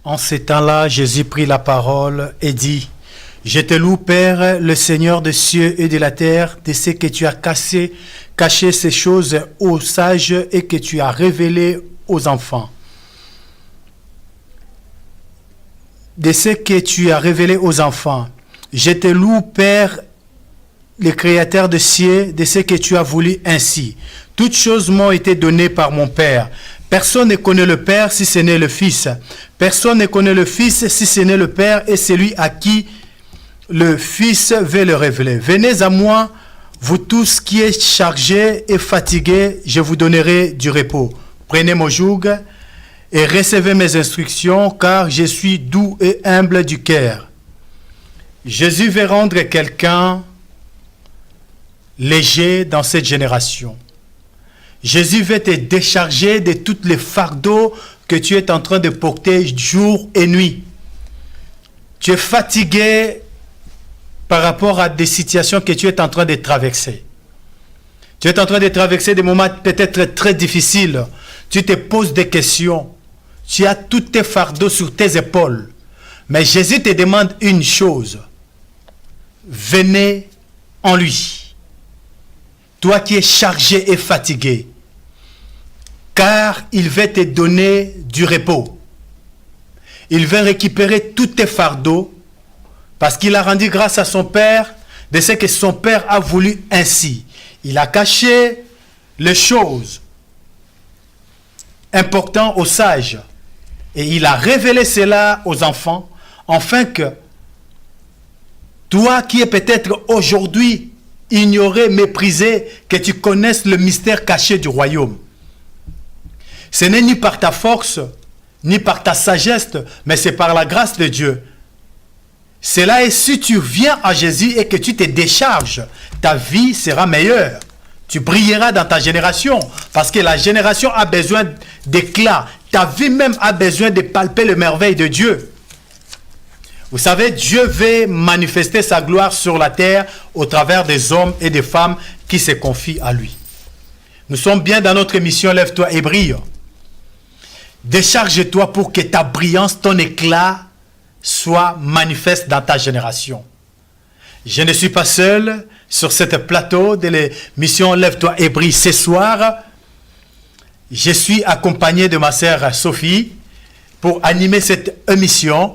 En ces temps-là, Jésus prit la parole et dit, « Je te loue, Père, le Seigneur des cieux et de la terre, de ce que tu as caché ces choses aux sages et que tu as révélé aux enfants. De ce que tu as révélé aux enfants. Je te loue, Père, le Créateur des cieux, de ce que tu as voulu ainsi. Toutes choses m'ont été données par mon Père. Personne ne connaît le Père si ce n'est le Fils. Personne ne connaît le Fils si ce n'est le Père et celui à qui le Fils veut le révéler. Venez à moi, vous tous qui êtes chargés et fatigués, je vous donnerai du repos. Prenez mon joug et recevez mes instructions, car je suis doux et humble du cœur. Jésus veut rendre quelqu'un léger dans cette génération. Jésus veut te décharger de tous les fardeaux que tu es en train de porter jour et nuit. Tu es fatigué par rapport à des situations que tu es en train de traverser. Tu es en train de traverser des moments peut-être très difficiles. Tu te poses des questions. Tu as tous tes fardeaux sur tes épaules. Mais Jésus te demande une chose. Venez en lui. Toi qui es chargé et fatigué. Car il veut te donner du repos. Il veut récupérer tous tes fardeaux parce qu'il a rendu grâce à son Père de ce que son Père a voulu ainsi. Il a caché les choses importantes aux sages et il a révélé cela aux enfants afin que toi qui es peut-être aujourd'hui ignoré, méprisé, que tu connaisses le mystère caché du royaume. Ce n'est ni par ta force, ni par ta sagesse, mais c'est par la grâce de Dieu. Cela est si tu viens à Jésus et que tu te décharges, ta vie sera meilleure. Tu brilleras dans ta génération, parce que la génération a besoin d'éclat. Ta vie même a besoin de palper les merveilles de Dieu. Vous savez, Dieu veut manifester sa gloire sur la terre au travers des hommes et des femmes qui se confient à lui. Nous sommes bien dans notre émission Lève-toi et brille. Décharge-toi pour que ta brillance, ton éclat soit manifeste dans ta génération. Je ne suis pas seul sur ce plateau de l'émission Lève-toi et brille ce soir. Je suis accompagné de ma sœur Sophie pour animer cette émission.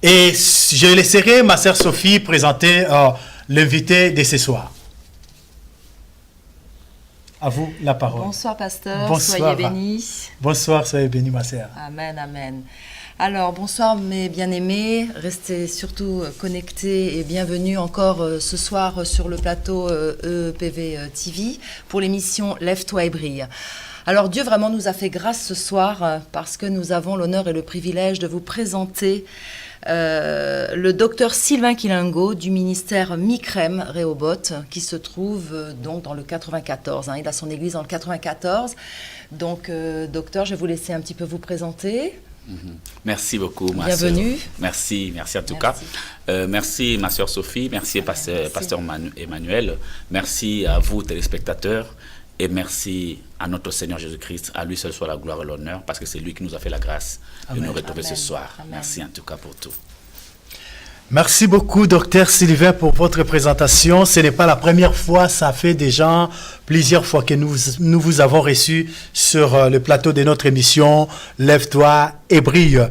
Et je laisserai ma sœur Sophie présenter l'invité de ce soir. À vous la parole. Bonsoir pasteur, bonsoir. Soyez bénis. Bonsoir, soyez bénis ma sœur. Amen, amen. Alors bonsoir mes bien-aimés, restez surtout connectés et bienvenue encore ce soir sur le plateau EPV TV pour l'émission Lève-toi et brille. Alors Dieu vraiment nous a fait grâce ce soir parce que nous avons l'honneur et le privilège de vous présenter le docteur Sylvain Kilingo du ministère Micrem Rehoboth qui se trouve donc dans le 94. Il a son église dans le 94. Donc docteur, je vais vous laisser un petit peu vous présenter. Merci beaucoup, ma bienvenue. Sœur. Merci en tout cas. Merci ma sœur Sophie, merci pasteur Emmanuel, merci à vous téléspectateurs et merci à notre Seigneur Jésus-Christ. À lui seul soit la gloire et l'honneur parce que c'est lui qui nous a fait la grâce de nous retrouver ce soir. Amen. Merci en tout cas pour tout. Merci beaucoup, docteur Sylvain, pour votre présentation. Ce n'est pas la première fois, ça fait déjà plusieurs fois que nous vous avons reçu sur le plateau de notre émission Lève-toi et brille.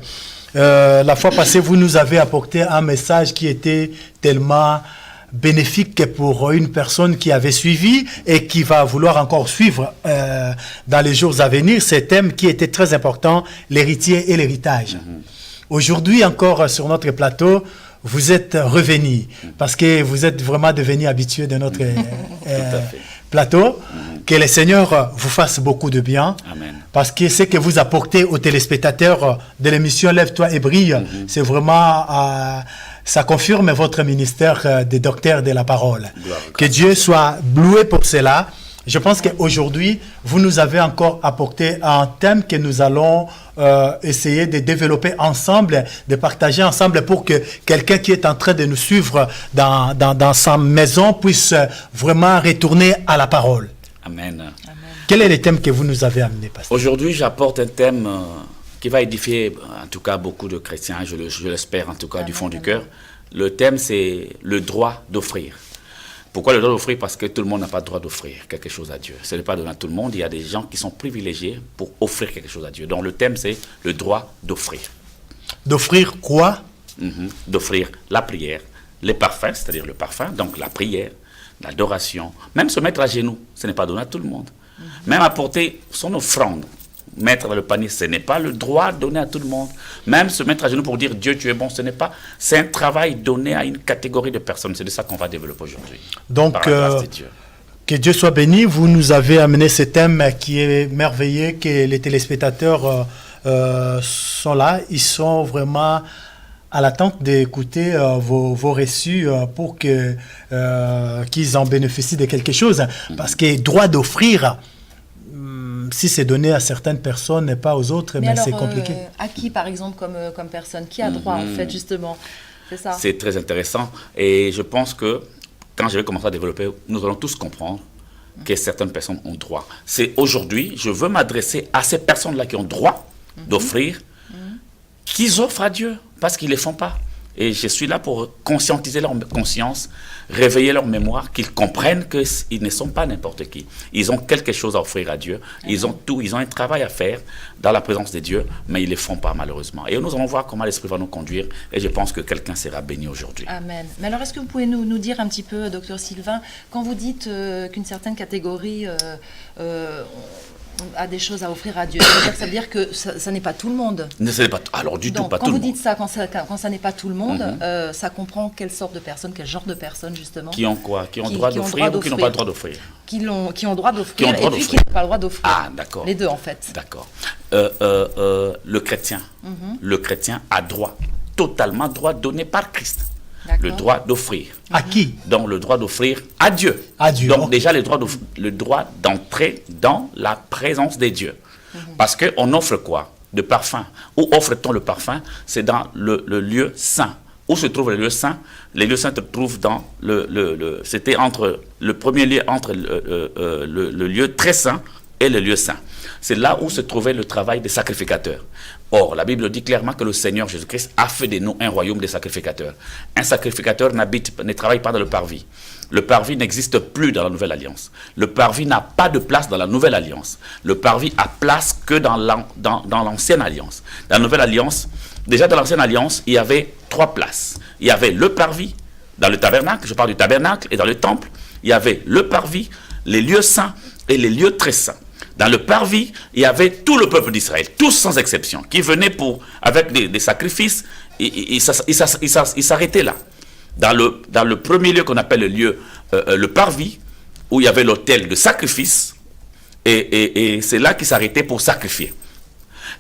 La fois passée, vous nous avez apporté un message qui était tellement bénéfique pour une personne qui avait suivi et qui va vouloir encore suivre dans les jours à venir ce thème qui était très important, l'héritier et l'héritage. Aujourd'hui encore sur notre plateau, vous êtes revenu parce que vous êtes vraiment devenu habitué de notre plateau. Que le Seigneur vous fasse beaucoup de bien. Amen. Parce que ce que vous apportez aux téléspectateurs de l'émission Lève-toi et brille, c'est vraiment, ça confirme votre ministère des docteurs de la parole. Que Dieu soit loué pour cela. Je pense qu'aujourd'hui, vous nous avez encore apporté un thème que nous allons essayer de développer ensemble, de partager ensemble pour que quelqu'un qui est en train de nous suivre dans sa maison puisse vraiment retourner à la parole. Amen. Quel est le thème que vous nous avez amené, pasteur? Aujourd'hui, j'apporte un thème qui va édifier, en tout cas, beaucoup de chrétiens, je l'espère, en tout cas, du fond du cœur. Le thème, c'est le droit d'offrir. Pourquoi le droit d'offrir? Parce que tout le monde n'a pas le droit d'offrir quelque chose à Dieu. Ce n'est pas donné à tout le monde. Il y a des gens qui sont privilégiés pour offrir quelque chose à Dieu. Donc le thème, c'est le droit d'offrir. D'offrir quoi? D'offrir la prière, les parfums, c'est-à-dire le parfum, donc la prière, l'adoration, même se mettre à genoux, ce n'est pas donné à tout le monde. Même apporter son offrande, mettre dans le panier, ce n'est pas le droit donné à tout le monde. Même se mettre à genoux pour dire Dieu, tu es bon, ce n'est pas. C'est un travail donné à une catégorie de personnes. C'est de ça qu'on va développer aujourd'hui. Donc, que Dieu soit béni. Vous nous avez amené ce thème qui est merveilleux, que les téléspectateurs sont là. Ils sont vraiment à l'attente d'écouter vos reçus pour qu'ils en bénéficient de quelque chose. Parce que droit d'offrir, si c'est donné à certaines personnes et pas aux autres, mais c'est compliqué. À qui, par exemple, comme personne? Qui a droit, en fait, justement? C'est ça. C'est très intéressant. Et je pense que quand je vais commencer à développer, nous allons tous comprendre que certaines personnes ont droit. C'est aujourd'hui, je veux m'adresser à ces personnes-là qui ont droit d'offrir, qu'ils offrent à Dieu, parce qu'ils ne les font pas. Et je suis là pour conscientiser leur conscience, réveiller leur mémoire, qu'ils comprennent qu'ils ne sont pas n'importe qui. Ils ont quelque chose à offrir à Dieu. Ils ont tout, ils ont un travail à faire dans la présence de Dieu, mais ils ne le font pas malheureusement. Et nous allons voir comment l'Esprit va nous conduire. Et je pense que quelqu'un sera béni aujourd'hui. Amen. Mais alors, est-ce que vous pouvez nous dire un petit peu, docteur Sylvain, quand vous dites qu'une certaine catégorie a des choses à offrir à Dieu, ça veut dire que ça n'est pas tout le monde. Ce n'est pas alors du Donc, tout pas tout le monde. Quand vous dites ça, quand ça n'est pas tout le monde, ça comprend quelle sorte de personnes, quel genre de personnes justement? Qui ont quoi? Qui ont droit d'offrir ou qui n'ont pas le droit d'offrir? Qui ont droit d'offrir et puis qui n'ont pas le droit d'offrir. Ah, d'accord. Les deux en fait. D'accord. Le chrétien a droit, totalement droit donné par Christ. Le droit d'offrir. À qui? Donc le droit d'offrir à Dieu. À Dieu. Donc déjà le droit d'entrer dans la présence de Dieu. Parce qu'on offre quoi? De parfum. Où offre-t-on le parfum? C'est dans le lieu saint. Où se trouve le lieu saint? Les lieux saints se trouvent dans c'était entre le premier lieu, entre le lieu très saint et le lieu saint. C'est là où se trouvait le travail des sacrificateurs. Or, la Bible dit clairement que le Seigneur Jésus-Christ a fait de nous un royaume des sacrificateurs. Un sacrificateur ne travaille pas dans le parvis. Le parvis n'existe plus dans la Nouvelle Alliance. Le parvis n'a pas de place dans la Nouvelle Alliance. Le parvis a place que dans l'Ancienne Alliance. Dans la Nouvelle Alliance, déjà dans l'Ancienne Alliance, il y avait 3 places. Il y avait le parvis, dans le tabernacle, je parle du tabernacle, et dans le temple, il y avait le parvis, les lieux saints et les lieux très saints. Dans le parvis, il y avait tout le peuple d'Israël, tous sans exception, qui venaient avec des sacrifices, ils s'arrêtaient là. Dans le premier lieu qu'on appelle le parvis, où il y avait l'autel de sacrifice, et c'est là qu'ils s'arrêtaient pour sacrifier.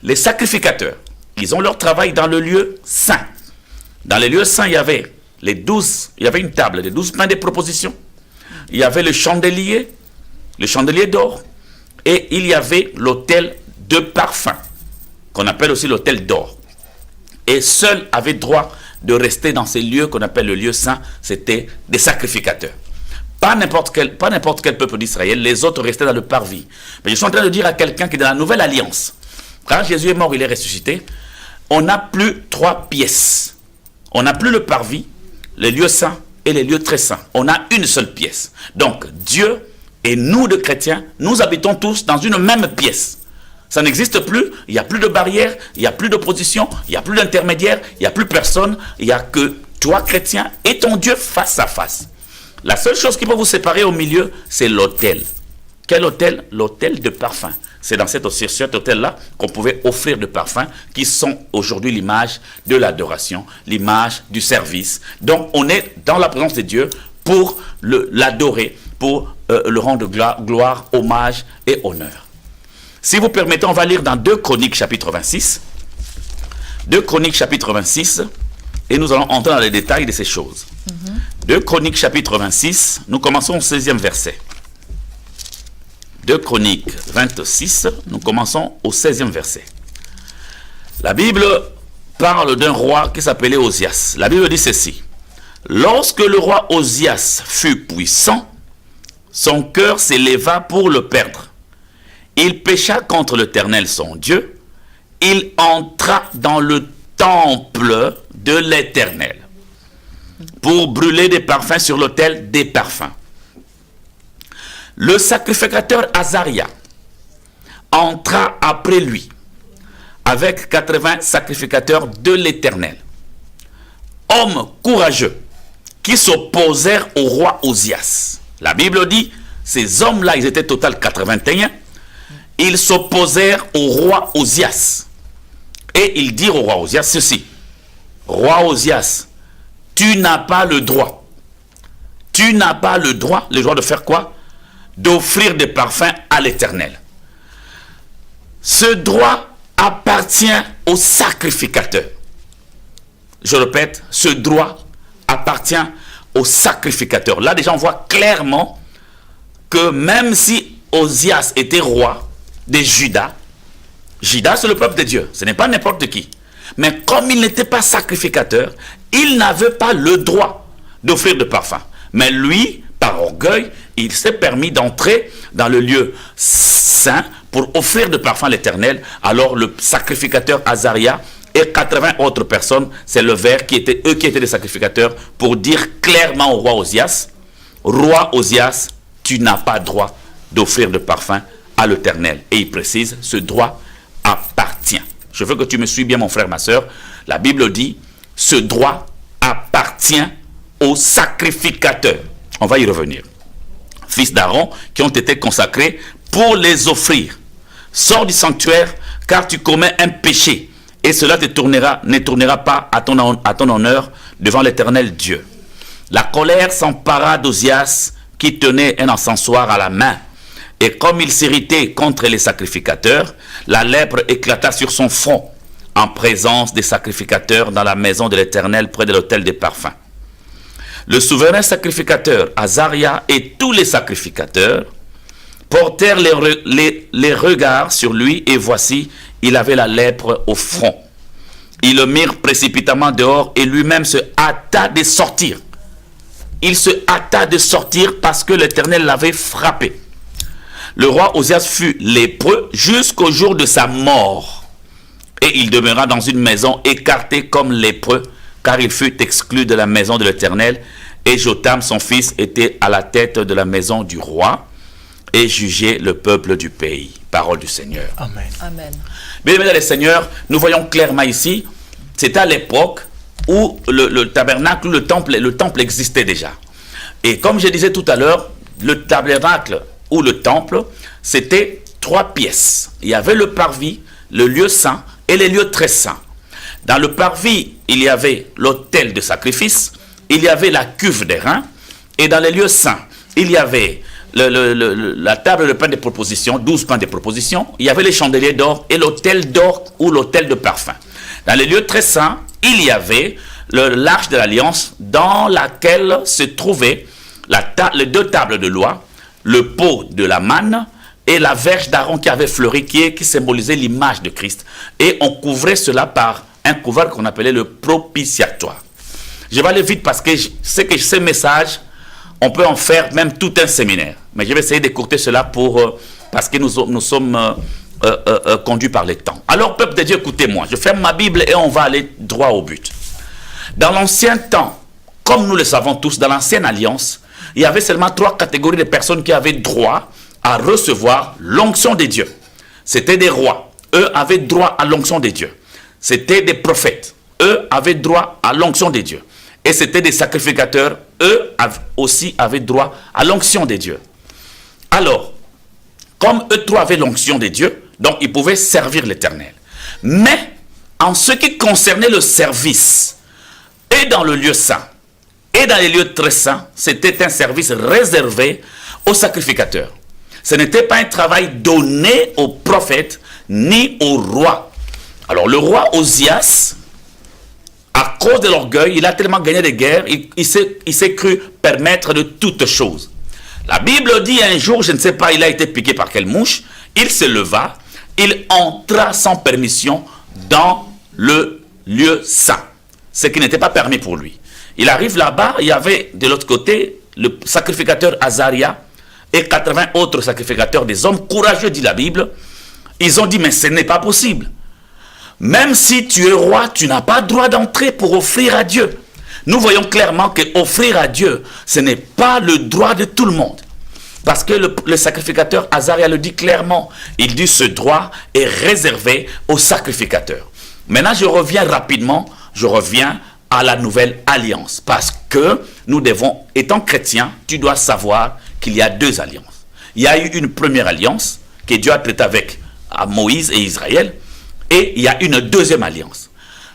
Les sacrificateurs, ils ont leur travail dans le lieu saint. Dans les lieux saints, il y avait une table, les 12 pains des propositions, il y avait le chandelier d'or, et il y avait l'autel de parfum, qu'on appelle aussi l'autel d'or. Et seuls avaient droit de rester dans ces lieux qu'on appelle le lieu saint, c'était des sacrificateurs. Pas n'importe quel peuple d'Israël, les autres restaient dans le parvis. Mais je suis en train de dire à quelqu'un qui est dans la Nouvelle Alliance, quand Jésus est mort, il est ressuscité, on n'a plus 3 pièces. On n'a plus le parvis, les lieux saints et les lieux très saints. On a une seule pièce. Donc Dieu et nous, de chrétiens, nous habitons tous dans une même pièce. Ça n'existe plus, il n'y a plus de barrière, il n'y a plus d'opposition, il n'y a plus d'intermédiaire, il n'y a plus personne, il n'y a que toi, chrétien, et ton Dieu face à face. La seule chose qui peut vous séparer au milieu, c'est l'autel. Quel autel? L'autel de parfum. C'est dans sur cet autel-là qu'on pouvait offrir des parfums qui sont aujourd'hui l'image de l'adoration, l'image du service. Donc on est dans la présence de Dieu pour l'adorer, pour le rendre gloire, hommage et honneur. Si vous permettez, on va lire dans 2 Chroniques chapitre 26. 2 Chroniques chapitre 26, et nous allons entrer dans les détails de ces choses. 2 Chroniques chapitre 26, nous commençons au 16e verset. 2 Chroniques 26, nous commençons au 16e verset. La Bible parle d'un roi qui s'appelait Osias. La Bible dit ceci. Lorsque le roi Osias fut puissant, son cœur s'éleva pour le perdre. Il pécha contre l'Éternel son Dieu. Il entra dans le temple de l'Éternel pour brûler des parfums sur l'autel des parfums. Le sacrificateur Azaria entra après lui avec 80 sacrificateurs de l'Éternel, hommes courageux qui s'opposèrent au roi Osias. La Bible dit, ces hommes-là, ils étaient total 81, ils s'opposèrent au roi Osias. Et ils dirent au roi Osias ceci, roi Osias, tu n'as pas le droit de faire quoi? D'offrir des parfums à l'Éternel. Ce droit appartient au sacrificateur. Je répète, ce droit appartient au sacrificateur. Là déjà on voit clairement que même si Osias était roi de Juda, Juda c'est le peuple de Dieu, ce n'est pas n'importe qui. Mais comme il n'était pas sacrificateur, il n'avait pas le droit d'offrir de parfum. Mais lui, par orgueil, il s'est permis d'entrer dans le lieu saint pour offrir de parfum à l'Éternel. Alors le sacrificateur Azaria et 80 autres personnes s'élevèrent, qui étaient des sacrificateurs, pour dire clairement au roi Osias, roi Osias, tu n'as pas droit d'offrir de parfum à l'Éternel. Et il précise, ce droit appartient. Je veux que tu me suis bien, mon frère, ma soeur. La Bible dit, ce droit appartient aux sacrificateurs. On va y revenir. Fils d'Aaron, qui ont été consacrés pour les offrir. Sors du sanctuaire, car tu commets un péché, et cela ne tournera pas à ton honneur devant l'Éternel Dieu. La colère s'empara d'Osias, qui tenait un encensoir à la main. Et comme il s'irritait contre les sacrificateurs, la lèpre éclata sur son front, en présence des sacrificateurs dans la maison de l'Éternel, près de l'autel des parfums. Le souverain sacrificateur Azaria et tous les sacrificateurs portèrent les regards sur lui, et voici, il avait la lèpre au front. Ils le mirent précipitamment dehors, et lui-même se hâta de sortir. Il se hâta de sortir parce que l'Éternel l'avait frappé. Le roi Osias fut lépreux jusqu'au jour de sa mort. Et il demeura dans une maison écartée comme lépreux, car il fut exclu de la maison de l'Éternel. Et Jotam, son fils, était à la tête de la maison du roi et jugeait le peuple du pays. Parole du Seigneur. Amen. Amen. Bien, mesdames et seigneurs, nous voyons clairement ici, c'est à l'époque où le tabernacle, le temple existait déjà. Et comme je disais tout à l'heure, le tabernacle ou le temple, c'était 3 pièces. Il y avait le parvis, le lieu saint et les lieux très saints. Dans le parvis, il y avait l'autel de sacrifice, il y avait la cuve des reins, et dans les lieux saints, il y avait la table de pain de proposition, 12 pains de proposition, il y avait les chandeliers d'or et l'autel d'or ou l'autel de parfum. Dans les lieux très saints, il y avait l'arche de l'alliance dans laquelle se trouvaient les 2 tables de loi, le pot de la manne et la verge d'Aaron qui avait fleuri, qui symbolisait l'image de Christ. Et on couvrait cela par un couvert qu'on appelait le propitiatoire. Je vais aller vite parce que je sais que ces messages, on peut en faire même tout un séminaire. Mais je vais essayer d'écourter cela parce que nous sommes conduits par les temps. Alors, peuple de Dieu, écoutez-moi. Je ferme ma Bible et on va aller droit au but. Dans l'ancien temps, comme nous le savons tous, dans l'ancienne alliance, il y avait seulement 3 catégories de personnes qui avaient droit à recevoir l'onction des dieux. C'était des rois. Eux avaient droit à l'onction des dieux. C'était des prophètes. Eux avaient droit à l'onction des dieux. Et c'était des sacrificateurs. Eux aussi avaient droit à l'onction des dieux. Alors, comme eux trois avaient l'onction de Dieu, donc ils pouvaient servir l'Éternel. Mais en ce qui concernait le service, et dans le lieu saint, et dans les lieux très saints, c'était un service réservé aux sacrificateurs. Ce n'était pas un travail donné aux prophètes ni aux rois. Alors le roi Osias, à cause de l'orgueil, il a tellement gagné des guerres, il s'est cru permettre de toutes choses. La Bible dit un jour, je ne sais pas, il a été piqué par quelle mouche, il se leva, il entra sans permission dans le lieu saint, ce qui n'était pas permis pour lui. Il arrive là-bas, il y avait de l'autre côté le sacrificateur Azaria et 80 autres sacrificateurs, des hommes courageux, dit la Bible. Ils ont dit, mais ce n'est pas possible. Même si tu es roi, tu n'as pas droit d'entrer pour offrir à Dieu. Nous voyons clairement que offrir à Dieu, ce n'est pas le droit de tout le monde. Parce que le sacrificateur Azaria le dit clairement. Il dit ce droit est réservé aux sacrificateurs. Maintenant, je reviens rapidement, à la nouvelle alliance. Parce que nous devons, étant chrétiens, tu dois savoir qu'il y a deux alliances. Il y a eu une première alliance que Dieu a traitée avec Moïse et Israël. Et il y a une deuxième alliance.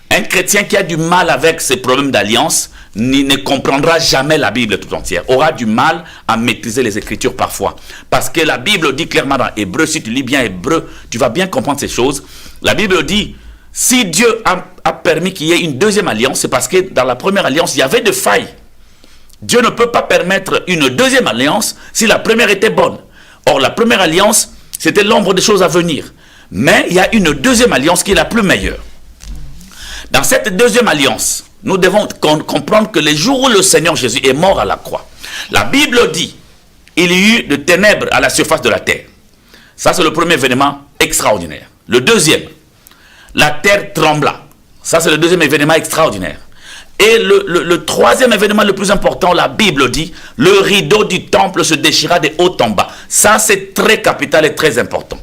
Un chrétien qui a du mal avec ces problèmes d'alliance ne comprendra jamais la Bible tout entière. Aura du mal à maîtriser les Écritures parfois. Parce que la Bible dit clairement dans Hébreu, si tu lis bien Hébreu, tu vas bien comprendre ces choses. La Bible dit, si Dieu a permis qu'il y ait une deuxième alliance, c'est parce que dans la première alliance, il y avait des failles. Dieu ne peut pas permettre une deuxième alliance si la première était bonne. Or, la première alliance, c'était l'ombre des choses à venir. Mais il y a une deuxième alliance qui est la plus meilleure. Dans cette deuxième alliance, nous devons comprendre que les jours où le Seigneur Jésus est mort à la croix, la Bible dit, il y eut de ténèbres à la surface de la terre. Ça, c'est le premier événement extraordinaire. Le deuxième, la terre trembla. Ça, c'est le deuxième événement extraordinaire. Et le troisième événement le plus important, la Bible dit, le rideau du temple se déchira de haut en bas. Ça, c'est très capital et très important.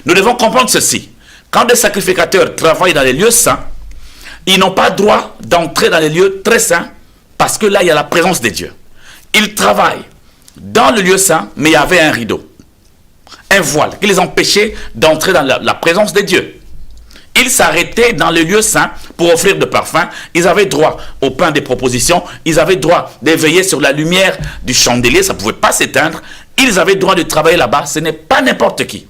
Nous devons comprendre ceci. Quand des sacrificateurs travaillent dans les lieux saints, ils n'ont pas droit d'entrer dans les lieux très saints parce que là, il y a la présence de Dieu. Ils travaillent dans le lieu saint, mais il y avait un rideau, un voile qui les empêchait d'entrer dans la présence de Dieu. Ils s'arrêtaient dans le lieu saint pour offrir de parfums. Ils avaient droit au pain des propositions. Ils avaient droit d'éveiller sur la lumière du chandelier. Ça ne pouvait pas s'éteindre. Ils avaient droit de travailler là-bas. Ce n'est pas n'importe qui.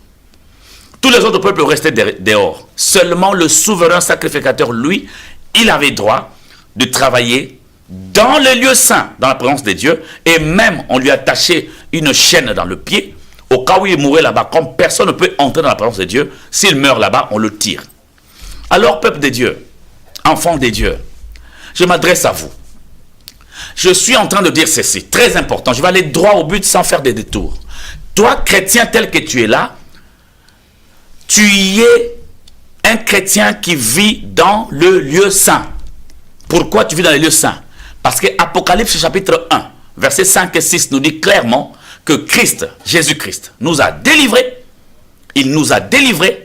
Tous les autres peuples restaient dehors. Seulement le souverain sacrificateur, lui, il avait droit de travailler dans le lieu saint, dans la présence de Dieu. Et même, on lui attachait une chaîne dans le pied. Au cas où il mourait là-bas, comme personne ne peut entrer dans la présence de Dieu, s'il meurt là-bas, on le tire. Alors, peuple de Dieu, enfant de Dieu, je m'adresse à vous. Je suis en train de dire ceci, très important. Je vais aller droit au but sans faire des détours. Toi, chrétien tel que tu es là, tu y es un chrétien qui vit dans le lieu saint. Pourquoi tu vis dans le lieu saint? Parce que Apocalypse chapitre 1, versets 5 et 6 nous dit clairement que Christ, Jésus-Christ, nous a délivrés. Il nous a délivrés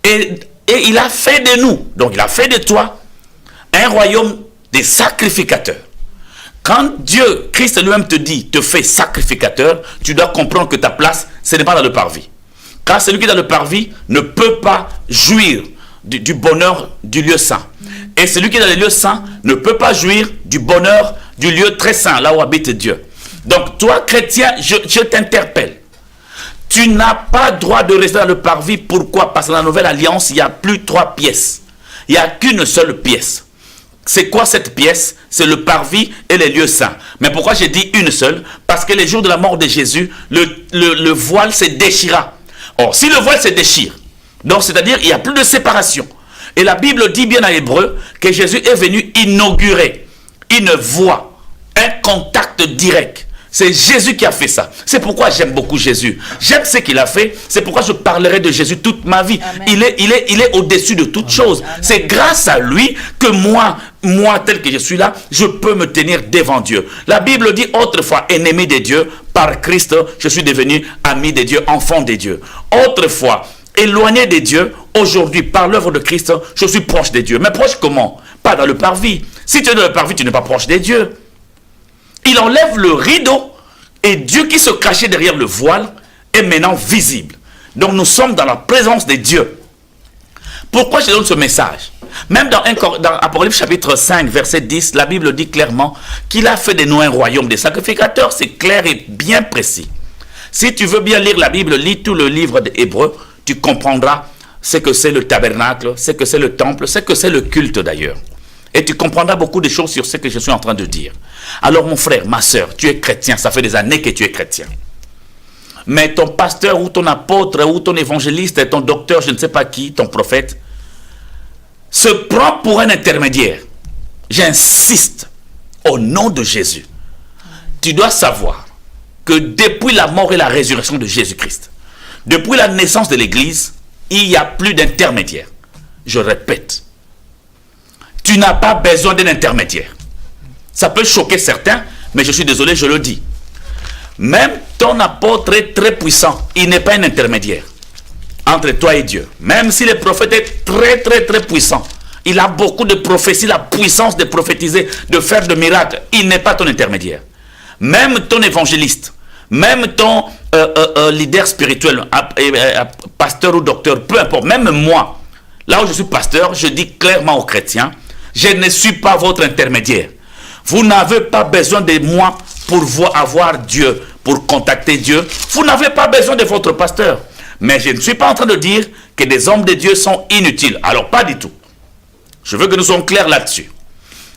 et il a fait de nous, donc il a fait de toi, un royaume des sacrificateurs. Quand Dieu, Christ lui-même te dit, te fait sacrificateur, tu dois comprendre que ta place, ce n'est pas dans le parvis. Car celui qui est dans le parvis ne peut pas jouir du bonheur du lieu saint. Et celui qui est dans le lieu saint ne peut pas jouir du bonheur du lieu très saint, là où habite Dieu. Donc toi, chrétien, je t'interpelle. Tu n'as pas droit de rester dans le parvis. Pourquoi? Parce que dans la nouvelle alliance, il n'y a plus 3 pièces. Il n'y a qu'une seule pièce. C'est quoi cette pièce? C'est le parvis et les lieux saints. Mais pourquoi j'ai dit une seule? Parce que les jours de la mort de Jésus, le voile se déchira. Or, si le voile se déchire, donc c'est-à-dire il n'y a plus de séparation. Et la Bible dit bien à Hébreu que Jésus est venu inaugurer une voie, un contact direct. C'est Jésus qui a fait ça. C'est pourquoi j'aime beaucoup Jésus. J'aime ce qu'il a fait. C'est pourquoi je parlerai de Jésus toute ma vie. Il est au-dessus de toutes choses. C'est grâce à lui que moi tel que je suis là, je peux me tenir devant Dieu. La Bible dit autrefois ennemi de Dieu, par Christ, je suis devenu ami de Dieu, enfant de Dieu. Autrefois éloigné de Dieu, aujourd'hui par l'œuvre de Christ, je suis proche de Dieu. Mais proche comment? Pas dans le parvis. Si tu es dans le parvis, tu n'es pas proche de Dieu. Il enlève le rideau et Dieu qui se cachait derrière le voile, est maintenant visible. Donc nous sommes dans la présence de Dieu. Pourquoi je donne ce message? Même dans Apocalypse chapitre 5, verset 10, la Bible dit clairement qu'il a fait de nous un royaume des sacrificateurs. C'est clair et bien précis. Si tu veux bien lire la Bible, lis tout le livre d'Hébreux, tu comprendras ce que c'est le tabernacle, ce que c'est le temple, ce que c'est le culte d'ailleurs. Et tu comprendras beaucoup de choses sur ce que je suis en train de dire. Alors mon frère, ma soeur, tu es chrétien, ça fait des années que tu es chrétien. Mais ton pasteur ou ton apôtre ou ton évangéliste, ton docteur, je ne sais pas qui, ton prophète, se prend pour un intermédiaire. J'insiste, au nom de Jésus, tu dois savoir que depuis la mort et la résurrection de Jésus-Christ, depuis la naissance de l'Église, il n'y a plus d'intermédiaire. Je répète, tu n'as pas besoin d'un intermédiaire. Ça peut choquer certains, mais je suis désolé, je le dis. Même ton apôtre est très puissant, il n'est pas un intermédiaire entre toi et Dieu. Même si le prophète est très puissant, il a beaucoup de prophéties, la puissance de prophétiser, de faire de miracles, il n'est pas ton intermédiaire. Même ton évangéliste, même ton leader spirituel, pasteur ou docteur, peu importe, même moi, là où je suis pasteur, je dis clairement aux chrétiens, je ne suis pas votre intermédiaire. Vous n'avez pas besoin de moi pour avoir Dieu, pour contacter Dieu. Vous n'avez pas besoin de votre pasteur. Mais je ne suis pas en train de dire que des hommes de Dieu sont inutiles. Alors, pas du tout. Je veux que nous soyons clairs là-dessus.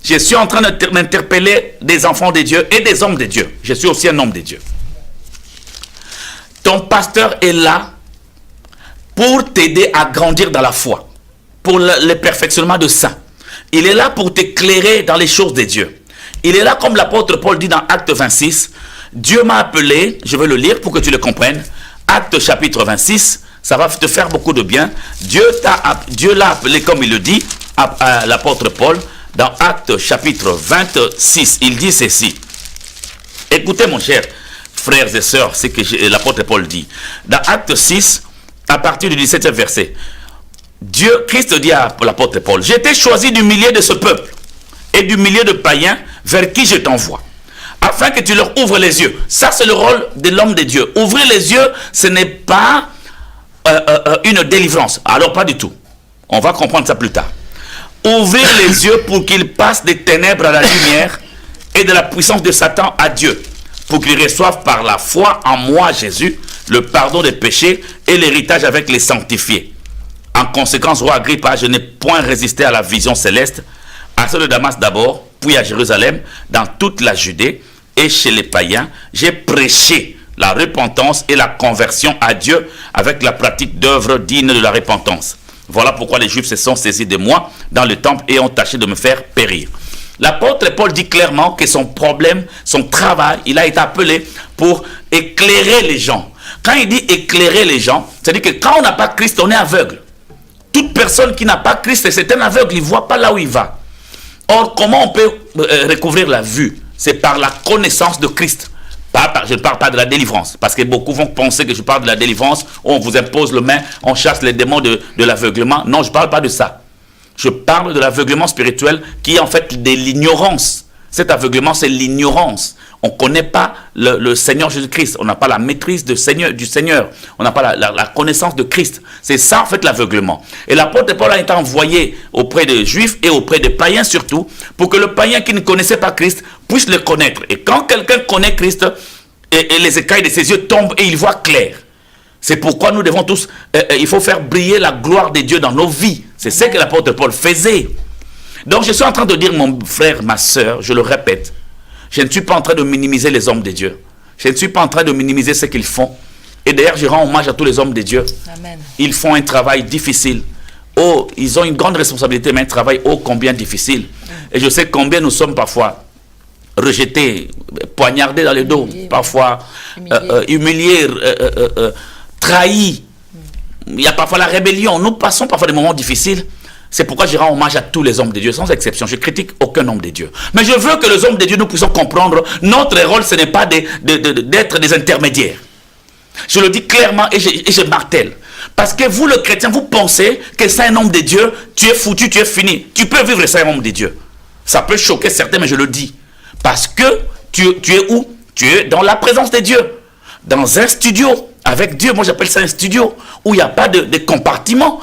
Je suis en train d'interpeller des enfants de Dieu et des hommes de Dieu. Je suis aussi un homme de Dieu. Ton pasteur est là pour t'aider à grandir dans la foi, pour le perfectionnement de ça. Il est là pour t'éclairer dans les choses de Dieu. Il est là comme l'apôtre Paul dit dans Acte 26. Dieu m'a appelé, je vais le lire pour que tu le comprennes. Acte chapitre 26, ça va te faire beaucoup de bien. Dieu l'a appelé comme il le dit à l'apôtre Paul dans Acte chapitre 26. Il dit ceci. Écoutez mon cher frères et sœurs, ce que l'apôtre Paul dit. Dans Acte 6, à partir du 17e verset. Christ dit à l'apôtre Paul, j'ai été choisi du milieu de ce peuple et du milieu de païens vers qui je t'envoie, afin que tu leur ouvres les yeux. Ça, c'est le rôle de l'homme de Dieu. Ouvrir les yeux, ce n'est pas une délivrance. Alors, pas du tout. On va comprendre ça plus tard. Ouvrir les yeux pour qu'ils passent des ténèbres à la lumière et de la puissance de Satan à Dieu, pour qu'ils reçoivent par la foi en moi, Jésus, le pardon des péchés et l'héritage avec les sanctifiés. En conséquence, roi Agrippa, je n'ai point résisté à la vision céleste, à celle de Damas d'abord, puis à Jérusalem, dans toute la Judée et chez les païens. J'ai prêché la repentance et la conversion à Dieu avec la pratique d'œuvres dignes de la repentance. Voilà pourquoi les Juifs se sont saisis de moi dans le temple et ont tâché de me faire périr. L'apôtre Paul dit clairement que son problème, son travail, il a été appelé pour éclairer les gens. Quand il dit éclairer les gens, c'est-à-dire que quand on n'a pas Christ, on est aveugle. Toute personne qui n'a pas Christ, c'est un aveugle, il ne voit pas là où il va. Or, comment on peut recouvrir la vue? C'est par la connaissance de Christ. Je ne parle pas de la délivrance, parce que beaucoup vont penser que je parle de la délivrance, on vous impose le main, on chasse les démons de l'aveuglement. Non, je ne parle pas de ça. Je parle de l'aveuglement spirituel qui est en fait de l'ignorance. Cet aveuglement, c'est l'ignorance. On ne connaît pas le Seigneur Jésus-Christ. On n'a pas la maîtrise du Seigneur. On n'a pas la connaissance de Christ. C'est ça, en fait, l'aveuglement. Et l'apôtre Paul a été envoyé auprès des Juifs et auprès des païens surtout, pour que le païen qui ne connaissait pas Christ puisse le connaître. Et quand quelqu'un connaît Christ, et les écailles de ses yeux tombent et il voit clair. C'est pourquoi nous devons tous, il faut faire briller la gloire de Dieu dans nos vies. C'est ce que l'apôtre Paul faisait. Donc je suis en train de dire, mon frère, ma soeur, je le répète, je ne suis pas en train de minimiser les hommes de Dieu. Je ne suis pas en train de minimiser ce qu'ils font. Et d'ailleurs, je rends hommage à tous les hommes de Dieu. Amen. Ils font un travail difficile. Oh, ils ont une grande responsabilité, mais un travail ô combien difficile. Et je sais combien nous sommes parfois rejetés, poignardés dans le dos, parfois humiliés, trahis. Il y a parfois la rébellion. Nous passons parfois des moments difficiles. C'est pourquoi je rends hommage à tous les hommes de Dieu, sans exception. Je critique aucun homme de Dieu. Mais je veux que les hommes de Dieu, nous puissions comprendre, notre rôle, ce n'est pas d'être des intermédiaires. Je le dis clairement et je martèle. Parce que vous, le chrétien, vous pensez que c'est un homme de Dieu, tu es foutu, tu es fini. Tu peux vivre sans un homme de Dieu. Ça peut choquer certains, mais je le dis. Parce que tu es où? Tu es dans la présence de Dieu. Dans un studio, avec Dieu. Moi, j'appelle ça un studio où il n'y a pas de compartiment.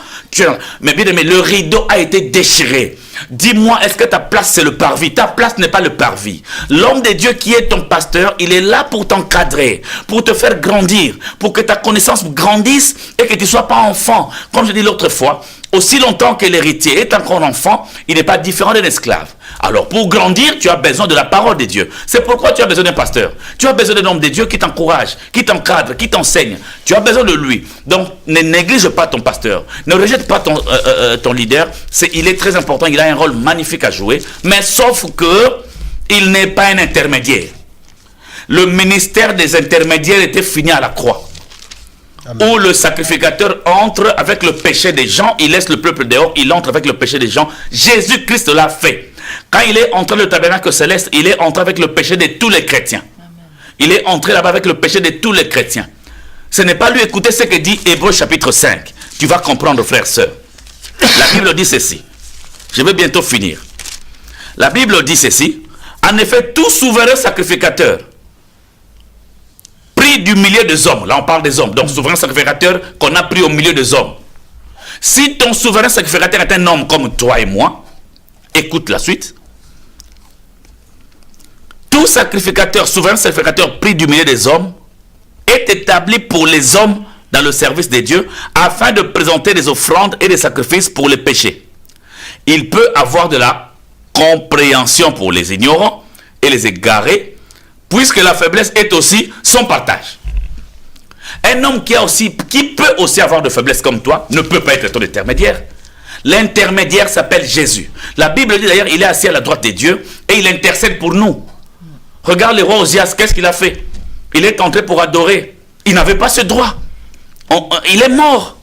Mais bien aimé, le rideau a été déchiré. Dis-moi, est-ce que ta place, c'est le parvis? Ta place n'est pas le parvis. L'homme de Dieu qui est ton pasteur, il est là pour t'encadrer, pour te faire grandir, pour que ta connaissance grandisse et que tu ne sois pas enfant. Comme je dis l'autre fois, aussi longtemps que l'héritier est encore enfant, il n'est pas différent d'un esclave. Alors, pour grandir, tu as besoin de la parole de Dieu. C'est pourquoi tu as besoin d'un pasteur. Tu as besoin d'un homme de Dieu qui t'encourage, qui t'encadre, qui t'enseigne. Tu as besoin de lui. Donc, ne néglige pas ton pasteur. Ne rejette pas ton leader. Il est très important. Il a un rôle magnifique à jouer. Mais sauf que il n'est pas un intermédiaire. Le ministère des intermédiaires était fini à la croix. Amen. Où le sacrificateur entre avec le péché des gens, il laisse le peuple dehors, il entre avec le péché des gens. Jésus-Christ l'a fait. Quand il est entré dans le tabernacle céleste, il est entré avec le péché de tous les chrétiens. Amen. Il est entré là-bas avec le péché de tous les chrétiens. Ce n'est pas lui, écoutez ce que dit Hébreux chapitre 5. Tu vas comprendre, frères, sœurs. La Bible dit ceci. Je vais bientôt finir. La Bible dit ceci. En effet, tout souverain sacrificateur pris du milieu des hommes, là on parle des hommes, donc souverain sacrificateur qu'on a pris au milieu des hommes. Si ton souverain sacrificateur est un homme comme toi et moi, écoute la suite. Tout sacrificateur, souverain sacrificateur pris du milieu des hommes est établi pour les hommes dans le service de Dieu afin de présenter des offrandes et des sacrifices pour les péchés. Il peut avoir de la compréhension pour les ignorants et les égarés, puisque la faiblesse est aussi son partage. Un homme qui peut aussi avoir de faiblesse comme toi ne peut pas être ton intermédiaire. L'intermédiaire s'appelle Jésus. La Bible dit d'ailleurs, il est assis à la droite de Dieu et il intercède pour nous. Regarde le roi Osias, qu'est-ce qu'il a fait? Il est entré pour adorer. Il n'avait pas ce droit. Il est mort.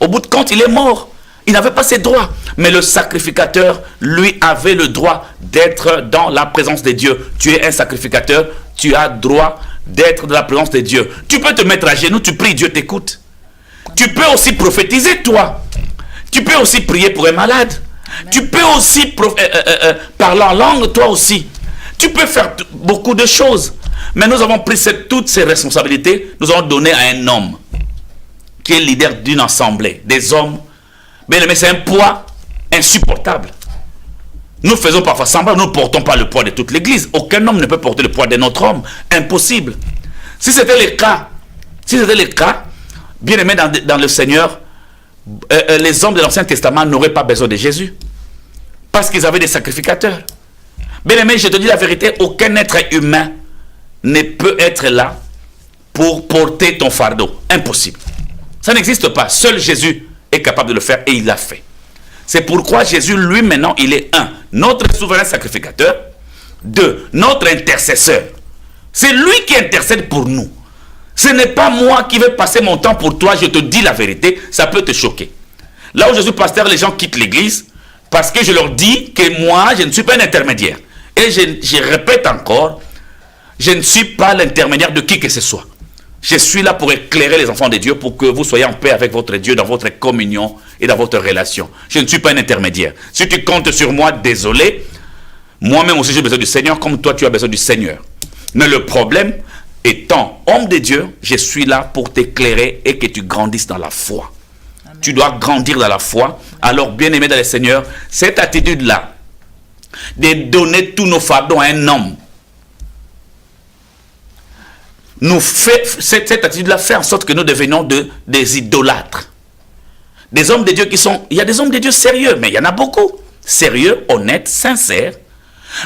Au bout de compte, il est mort. Il n'avait pas ses droits. Mais le sacrificateur, lui, avait le droit d'être dans la présence de Dieu. Tu es un sacrificateur, tu as droit d'être dans la présence de Dieu. Tu peux te mettre à genoux, tu pries, Dieu t'écoute. Tu peux aussi prophétiser, toi. Tu peux aussi prier pour un malade. Amen. Tu peux aussi parler en langue, toi aussi. Tu peux faire beaucoup de choses. Mais nous avons pris toutes ces responsabilités, nous avons donné à un homme qui est leader d'une assemblée, des hommes. Mais c'est un poids insupportable. Nous faisons parfois semblant, nous ne portons pas le poids de toute l'église. Aucun homme ne peut porter le poids d'un autre homme. Impossible. Si c'était le cas, bien aimé dans le Seigneur, les hommes de l'Ancien Testament n'auraient pas besoin de Jésus. Parce qu'ils avaient des sacrificateurs. Bien aimé, je te dis la vérité, aucun être humain ne peut être là pour porter ton fardeau. Impossible. Ça n'existe pas. Seul Jésus est capable de le faire et il l'a fait. C'est pourquoi Jésus, lui, maintenant, il est notre souverain sacrificateur. 2, notre intercesseur. C'est lui qui intercède pour nous. Ce n'est pas moi qui vais passer mon temps pour toi, je te dis la vérité, ça peut te choquer. Là où je suis pasteur, les gens quittent l'église parce que je leur dis que moi, je ne suis pas un intermédiaire. Et je répète encore, je ne suis pas l'intermédiaire de qui que ce soit. Je suis là pour éclairer les enfants de Dieu, pour que vous soyez en paix avec votre Dieu, dans votre communion et dans votre relation. Je ne suis pas un intermédiaire. Si tu comptes sur moi, désolé, moi-même aussi j'ai besoin du Seigneur, comme toi tu as besoin du Seigneur. Mais le problème, étant homme de Dieu, je suis là pour t'éclairer et que tu grandisses dans la foi. Amen. Tu dois grandir dans la foi. Alors, bien-aimé dans le Seigneur, cette attitude-là, de donner tous nos fardeaux à un homme, cette attitude-là fait en sorte que nous devenions des idolâtres. Des hommes de Dieu qui sont... Il y a des hommes de Dieu sérieux, mais il y en a beaucoup. Sérieux, honnêtes, sincères.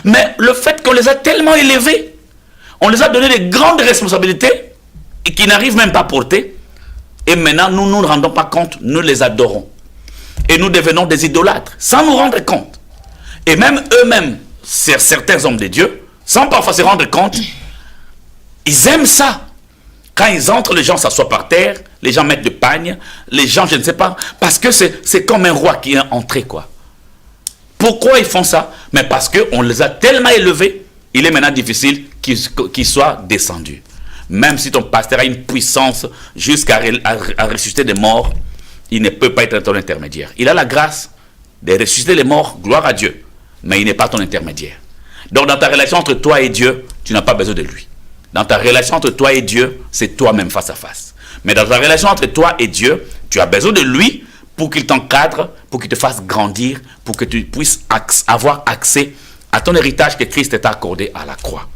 Mais le fait qu'on les a tellement élevés, on les a donné des grandes responsabilités et qu'ils n'arrivent même pas à porter. Et maintenant, nous ne nous rendons pas compte, nous les adorons. Et nous devenons des idolâtres, sans nous rendre compte. Et même eux-mêmes, certains hommes de Dieu, sans parfois se rendre compte, ils aiment ça. Quand ils entrent, les gens s'assoient par terre, les gens mettent de pagne, les gens, je ne sais pas, parce que c'est comme un roi qui est entré, quoi. Pourquoi ils font ça? Mais parce qu'on les a tellement élevés, il est maintenant difficile qu'ils soient descendus. Même si ton pasteur a une puissance jusqu'à ressusciter des morts, il ne peut pas être ton intermédiaire. Il a la grâce de ressusciter les morts, gloire à Dieu, mais il n'est pas ton intermédiaire. Donc dans ta relation entre toi et Dieu, tu n'as pas besoin de lui. Dans ta relation entre toi et Dieu, c'est toi-même face à face. Mais dans la relation entre toi et Dieu, tu as besoin de lui pour qu'il t'encadre, pour qu'il te fasse grandir, pour que tu puisses avoir accès à ton héritage que Christ t'a accordé à la croix.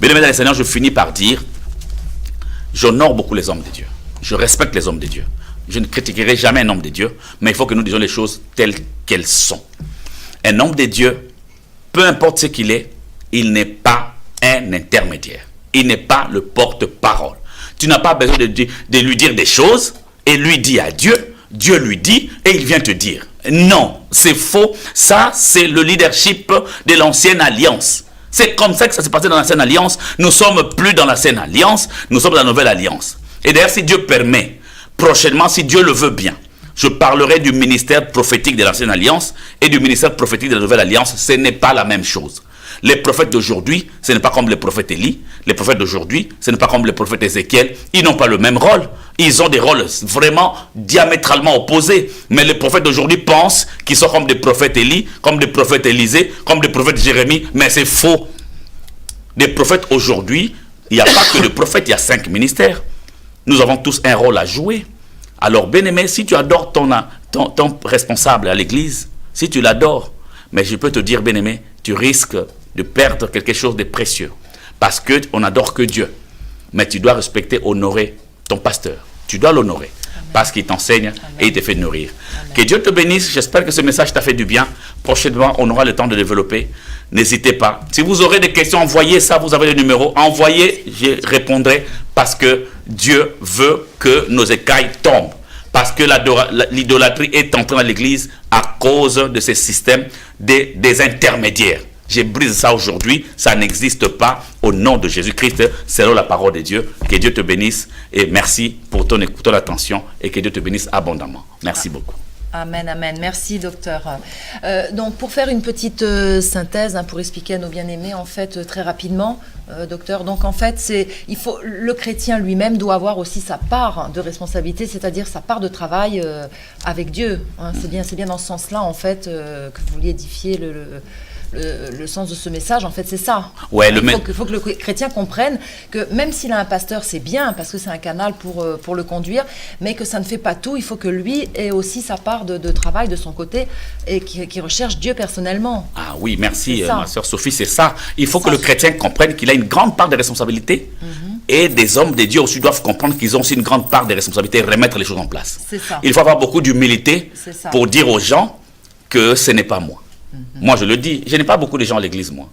Bien-aimés dans le Seigneur, je finis par dire, j'honore beaucoup les hommes de Dieu. Je respecte les hommes de Dieu. Je ne critiquerai jamais un homme de Dieu, mais il faut que nous disions les choses telles qu'elles sont. Un homme de Dieu, peu importe ce qu'il est, il n'est pas un intermédiaire. Il n'est pas le porte-parole. Tu n'as pas besoin de lui dire des choses et lui dit à Dieu. Dieu lui dit et il vient te dire. Non, c'est faux. Ça, c'est le leadership de l'ancienne alliance. C'est comme ça que ça s'est passé dans l'ancienne alliance. Nous ne sommes plus dans l'ancienne alliance, nous sommes dans la nouvelle alliance. Et d'ailleurs, si Dieu permet, prochainement, si Dieu le veut bien, je parlerai du ministère prophétique de l'ancienne alliance et du ministère prophétique de la nouvelle alliance. Ce n'est pas la même chose. Les prophètes d'aujourd'hui, ce n'est pas comme les prophètes Élie. Les prophètes d'aujourd'hui, ce n'est pas comme les prophètes Ézéchiel. Ils n'ont pas le même rôle. Ils ont des rôles vraiment diamétralement opposés. Mais les prophètes d'aujourd'hui pensent qu'ils sont comme des prophètes Élie, comme des prophètes Élisée, comme des prophètes Jérémie. Mais c'est faux. Des prophètes aujourd'hui, il n'y a pas que de prophètes, il y a 5 ministères. Nous avons tous un rôle à jouer. Alors, bien-aimé, si tu adores ton responsable à l'église, si tu l'adores, mais je peux te dire, bien-aimé, tu risques de perdre quelque chose de précieux. Parce qu'on n'adore que Dieu. Mais tu dois respecter, honorer ton pasteur. Tu dois l'honorer. Parce qu'il t'enseigne et il te fait nourrir. Amen. Que Dieu te bénisse. J'espère que ce message t'a fait du bien. Prochainement, on aura le temps de développer. N'hésitez pas. Si vous aurez des questions, envoyez ça. Vous avez le numéro. Envoyez, je répondrai. Parce que Dieu veut que nos écailles tombent. Parce que l'idolâtrie est entrée dans l'église à cause de ces systèmes des intermédiaires. Je brise ça aujourd'hui, ça n'existe pas au nom de Jésus-Christ, selon la parole de Dieu. Que Dieu te bénisse et merci pour ton attention et que Dieu te bénisse abondamment. Merci beaucoup. Amen, amen. Merci, docteur. Donc, pour faire une petite synthèse, pour expliquer à nos bien-aimés, en fait, très rapidement, docteur, donc en fait, le chrétien lui-même doit avoir aussi sa part de responsabilité, c'est-à-dire sa part de travail avec Dieu. C'est bien dans ce sens-là, en fait, que vous vouliez édifier le sens de ce message, en fait, c'est ça. Ouais, il faut que le chrétien comprenne que même s'il a un pasteur, c'est bien, parce que c'est un canal pour le conduire, mais que ça ne fait pas tout. Il faut que lui ait aussi sa part de travail de son côté et qui recherche Dieu personnellement. Ah oui, merci, ma soeur Sophie, c'est ça. Il faut que le chrétien comprenne qu'il a une grande part de responsabilité et des hommes de Dieu aussi doivent comprendre qu'ils ont aussi une grande part de responsabilité et remettre les choses en place. C'est ça. Il faut avoir beaucoup d'humilité pour dire aux gens que ce n'est pas moi. Moi, je le dis, je n'ai pas beaucoup de gens à l'église, moi.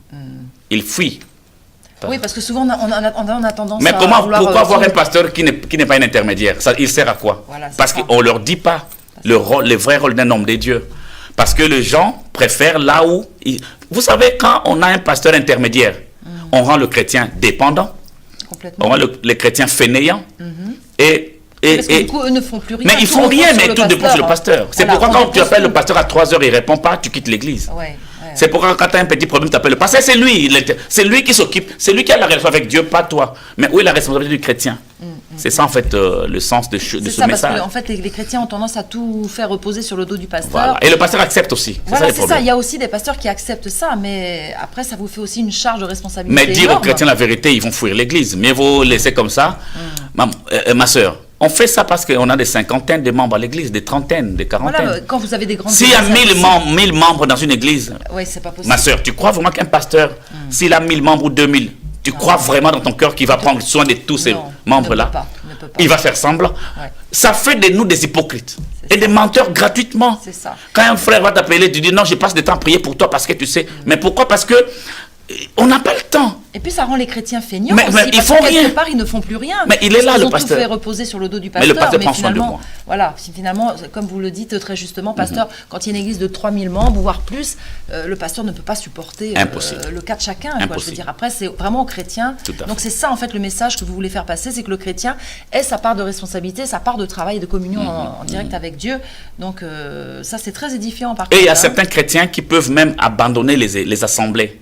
Ils fuient. Oui, parce que souvent, on a tendance mais à pourquoi avoir un pasteur qui n'est pas un intermédiaire? Il sert à quoi? Voilà, parce qu'on ne leur dit pas le vrai rôle d'un homme de Dieu. Parce que les gens préfèrent là où... Vous savez, quand on a un pasteur intermédiaire, on rend le chrétien dépendant, on rend le chrétien fainéant, parce que du coup, eux ne font plus rien. Mais ils font rien, mais tout dépend sur le pasteur. C'est pourquoi quand tu appelles le pasteur à 3 heures, il ne répond pas, tu quittes l'église. C'est pourquoi quand tu as un petit problème, tu appelles le pasteur. C'est lui qui s'occupe, c'est lui qui a la relation avec Dieu, pas toi. Mais où est la responsabilité du chrétien? C'est ça en fait le sens de ce message. Parce que en fait, les chrétiens ont tendance à tout faire reposer sur le dos du pasteur. Voilà. Et le pasteur accepte aussi. Voilà, c'est ça. Il y a aussi des pasteurs qui acceptent ça, mais après, ça vous fait aussi une charge de responsabilité. Mais dire aux chrétiens la vérité, ils vont fuir l'église. Mieux vaut laisser comme ça. Ma soeur, on fait ça parce qu'on a des cinquantaines de membres à l'église, des trentaines, des quarantaines. Voilà, quand vous avez des grandes... S'il y a 1000 membres dans une église, c'est pas possible. Ma soeur, tu crois vraiment qu'un pasteur, s'il a 1000 membres ou 2000, tu crois vraiment dans ton cœur qu'il va prendre soin de tous ces membres-là? Ne peut pas. Il va faire semblant. Ça fait de nous des hypocrites et des menteurs gratuitement. C'est ça. Quand un frère va t'appeler, tu dis non, je passe du temps à prier pour toi parce que tu sais. Mais pourquoi? Parce que on n'a pas le temps. Et puis ça rend les chrétiens feignants. Mais ils font rien. Quelque part, ils ne font plus rien. Mais il est là, le pasteur. Ils ont tout fait reposer sur le dos du pasteur. Mais le pasteur prend soin de moi. Voilà, finalement, comme vous le dites très justement, pasteur, quand il y a une église de 3000 membres, voire plus, le pasteur ne peut pas supporter le cas de chacun. Quoi, je veux dire, après, c'est vraiment aux chrétiens. Donc c'est ça, en fait, le message que vous voulez faire passer, c'est que le chrétien ait sa part de responsabilité, sa part de travail et de communion en direct avec Dieu. Donc ça, c'est très édifiant. Par contre, et il y a certains chrétiens qui peuvent même abandonner les assemblées.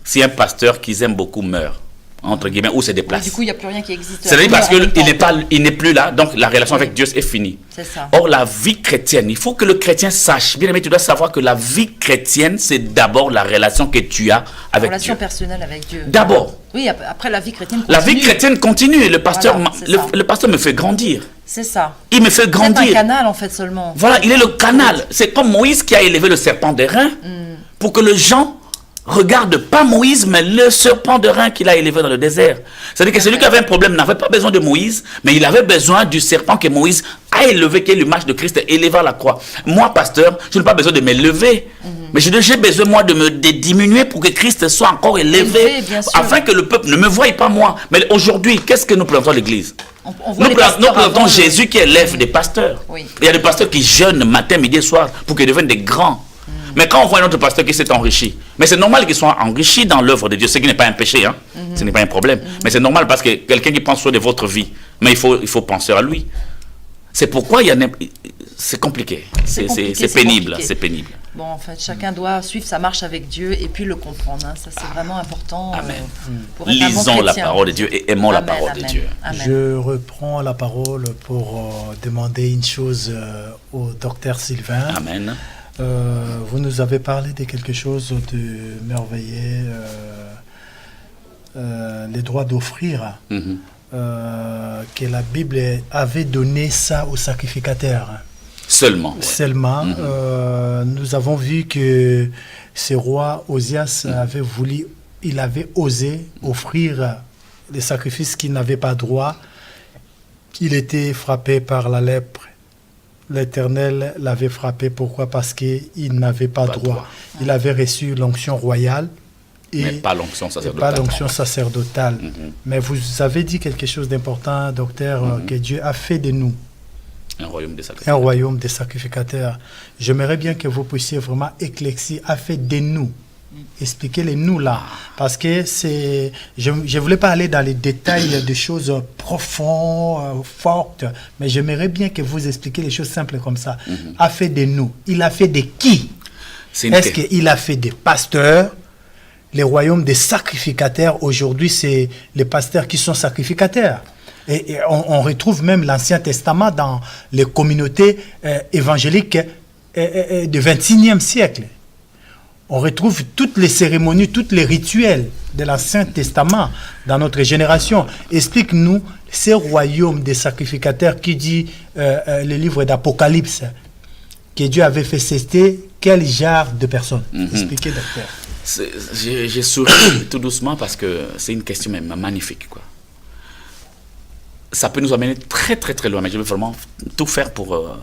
Si un pasteur qu'ils aiment beaucoup meurt, entre guillemets, ou se déplace. Du coup, il n'y a plus rien qui existe. C'est parce qu'il n'est plus là, donc la relation avec Dieu est finie. C'est ça. Or, la vie chrétienne, il faut que le chrétien sache, bien aimé, tu dois savoir que la vie chrétienne, c'est d'abord la relation que tu as avec Dieu. La relation personnelle avec Dieu. D'abord. Oui, après la vie chrétienne continue. La vie chrétienne continue. Le pasteur me fait grandir. C'est ça. Il me fait grandir. C'est un canal en fait seulement. Voilà, il est le canal. C'est comme Moïse qui a élevé le serpent d'airain pour que les gens regarde pas Moïse, mais le serpent de rein qu'il a élevé dans le désert. C'est-à-dire que celui qui avait un problème n'avait pas besoin de Moïse, mais il avait besoin du serpent que Moïse a élevé, qui est l'image de Christ élevé à la croix. Moi, pasteur, je n'ai pas besoin de m'élever, mais j'ai besoin, moi, de diminuer pour que Christ soit encore élevé, afin que le peuple ne me voie pas moi. Mais aujourd'hui, qu'est-ce que nous présentons à l'église? Nous présentons Jésus qui élève des pasteurs. Oui. Il y a des pasteurs qui jeûnent matin, midi et soir pour qu'ils deviennent des grands. Mais quand on voit un autre pasteur qui s'est enrichi, mais c'est normal qu'il soit enrichi dans l'œuvre de Dieu, ce qui n'est pas un péché, hein? Ce n'est pas un problème. Mais c'est normal parce que quelqu'un qui pense sur de votre vie, mais il faut penser à lui. C'est pourquoi c'est compliqué, c'est pénible, c'est pénible. Bon, en fait, chacun doit suivre sa marche avec Dieu et puis le comprendre. Hein. Ça, c'est vraiment important. Amen. Pour être Lisons un bon la parole de Dieu et aimons la parole de Dieu. Amen. Je reprends la parole pour demander une chose au docteur Sylvain. Amen. Vous nous avez parlé de quelque chose de merveilleux, les droits d'offrir, que la Bible avait donné ça aux sacrificateurs. Seulement. Ouais. Seulement. Nous avons vu que ce roi Osias il avait osé offrir des sacrifices qu'il n'avait pas droit. Il était frappé par la lèpre. L'Éternel l'avait frappé. Pourquoi? Parce qu'il n'avait pas droit. Il avait reçu l'onction royale. Mais pas l'onction sacerdotale. Mais vous avez dit quelque chose d'important, docteur, que Dieu a fait de nous un royaume des sacrificateurs. J'aimerais bien que vous puissiez vraiment éclaircir, a fait de nous. Expliquez-les nous là, parce que je voulais pas aller dans les détails de choses profondes, fortes, mais j'aimerais bien que vous expliquiez les choses simples comme ça. A fait de nous. Il a fait de qui? Est-ce qu'il a fait des pasteurs? Les royaumes des sacrificateurs, aujourd'hui, c'est les pasteurs qui sont sacrificateurs. Et on retrouve même l'Ancien Testament dans les communautés évangéliques du XXIe siècle. On retrouve toutes les cérémonies, tous les rituels de l'Ancien Testament dans notre génération. Explique-nous ces royaumes des sacrificateurs qui dit le livre d'Apocalypse, que Dieu avait fait cester quel genre de personnes? Expliquez, docteur. J'ai souri tout doucement parce que c'est une question même magnifique, quoi. Ça peut nous amener très très très loin, mais je vais vraiment tout faire pour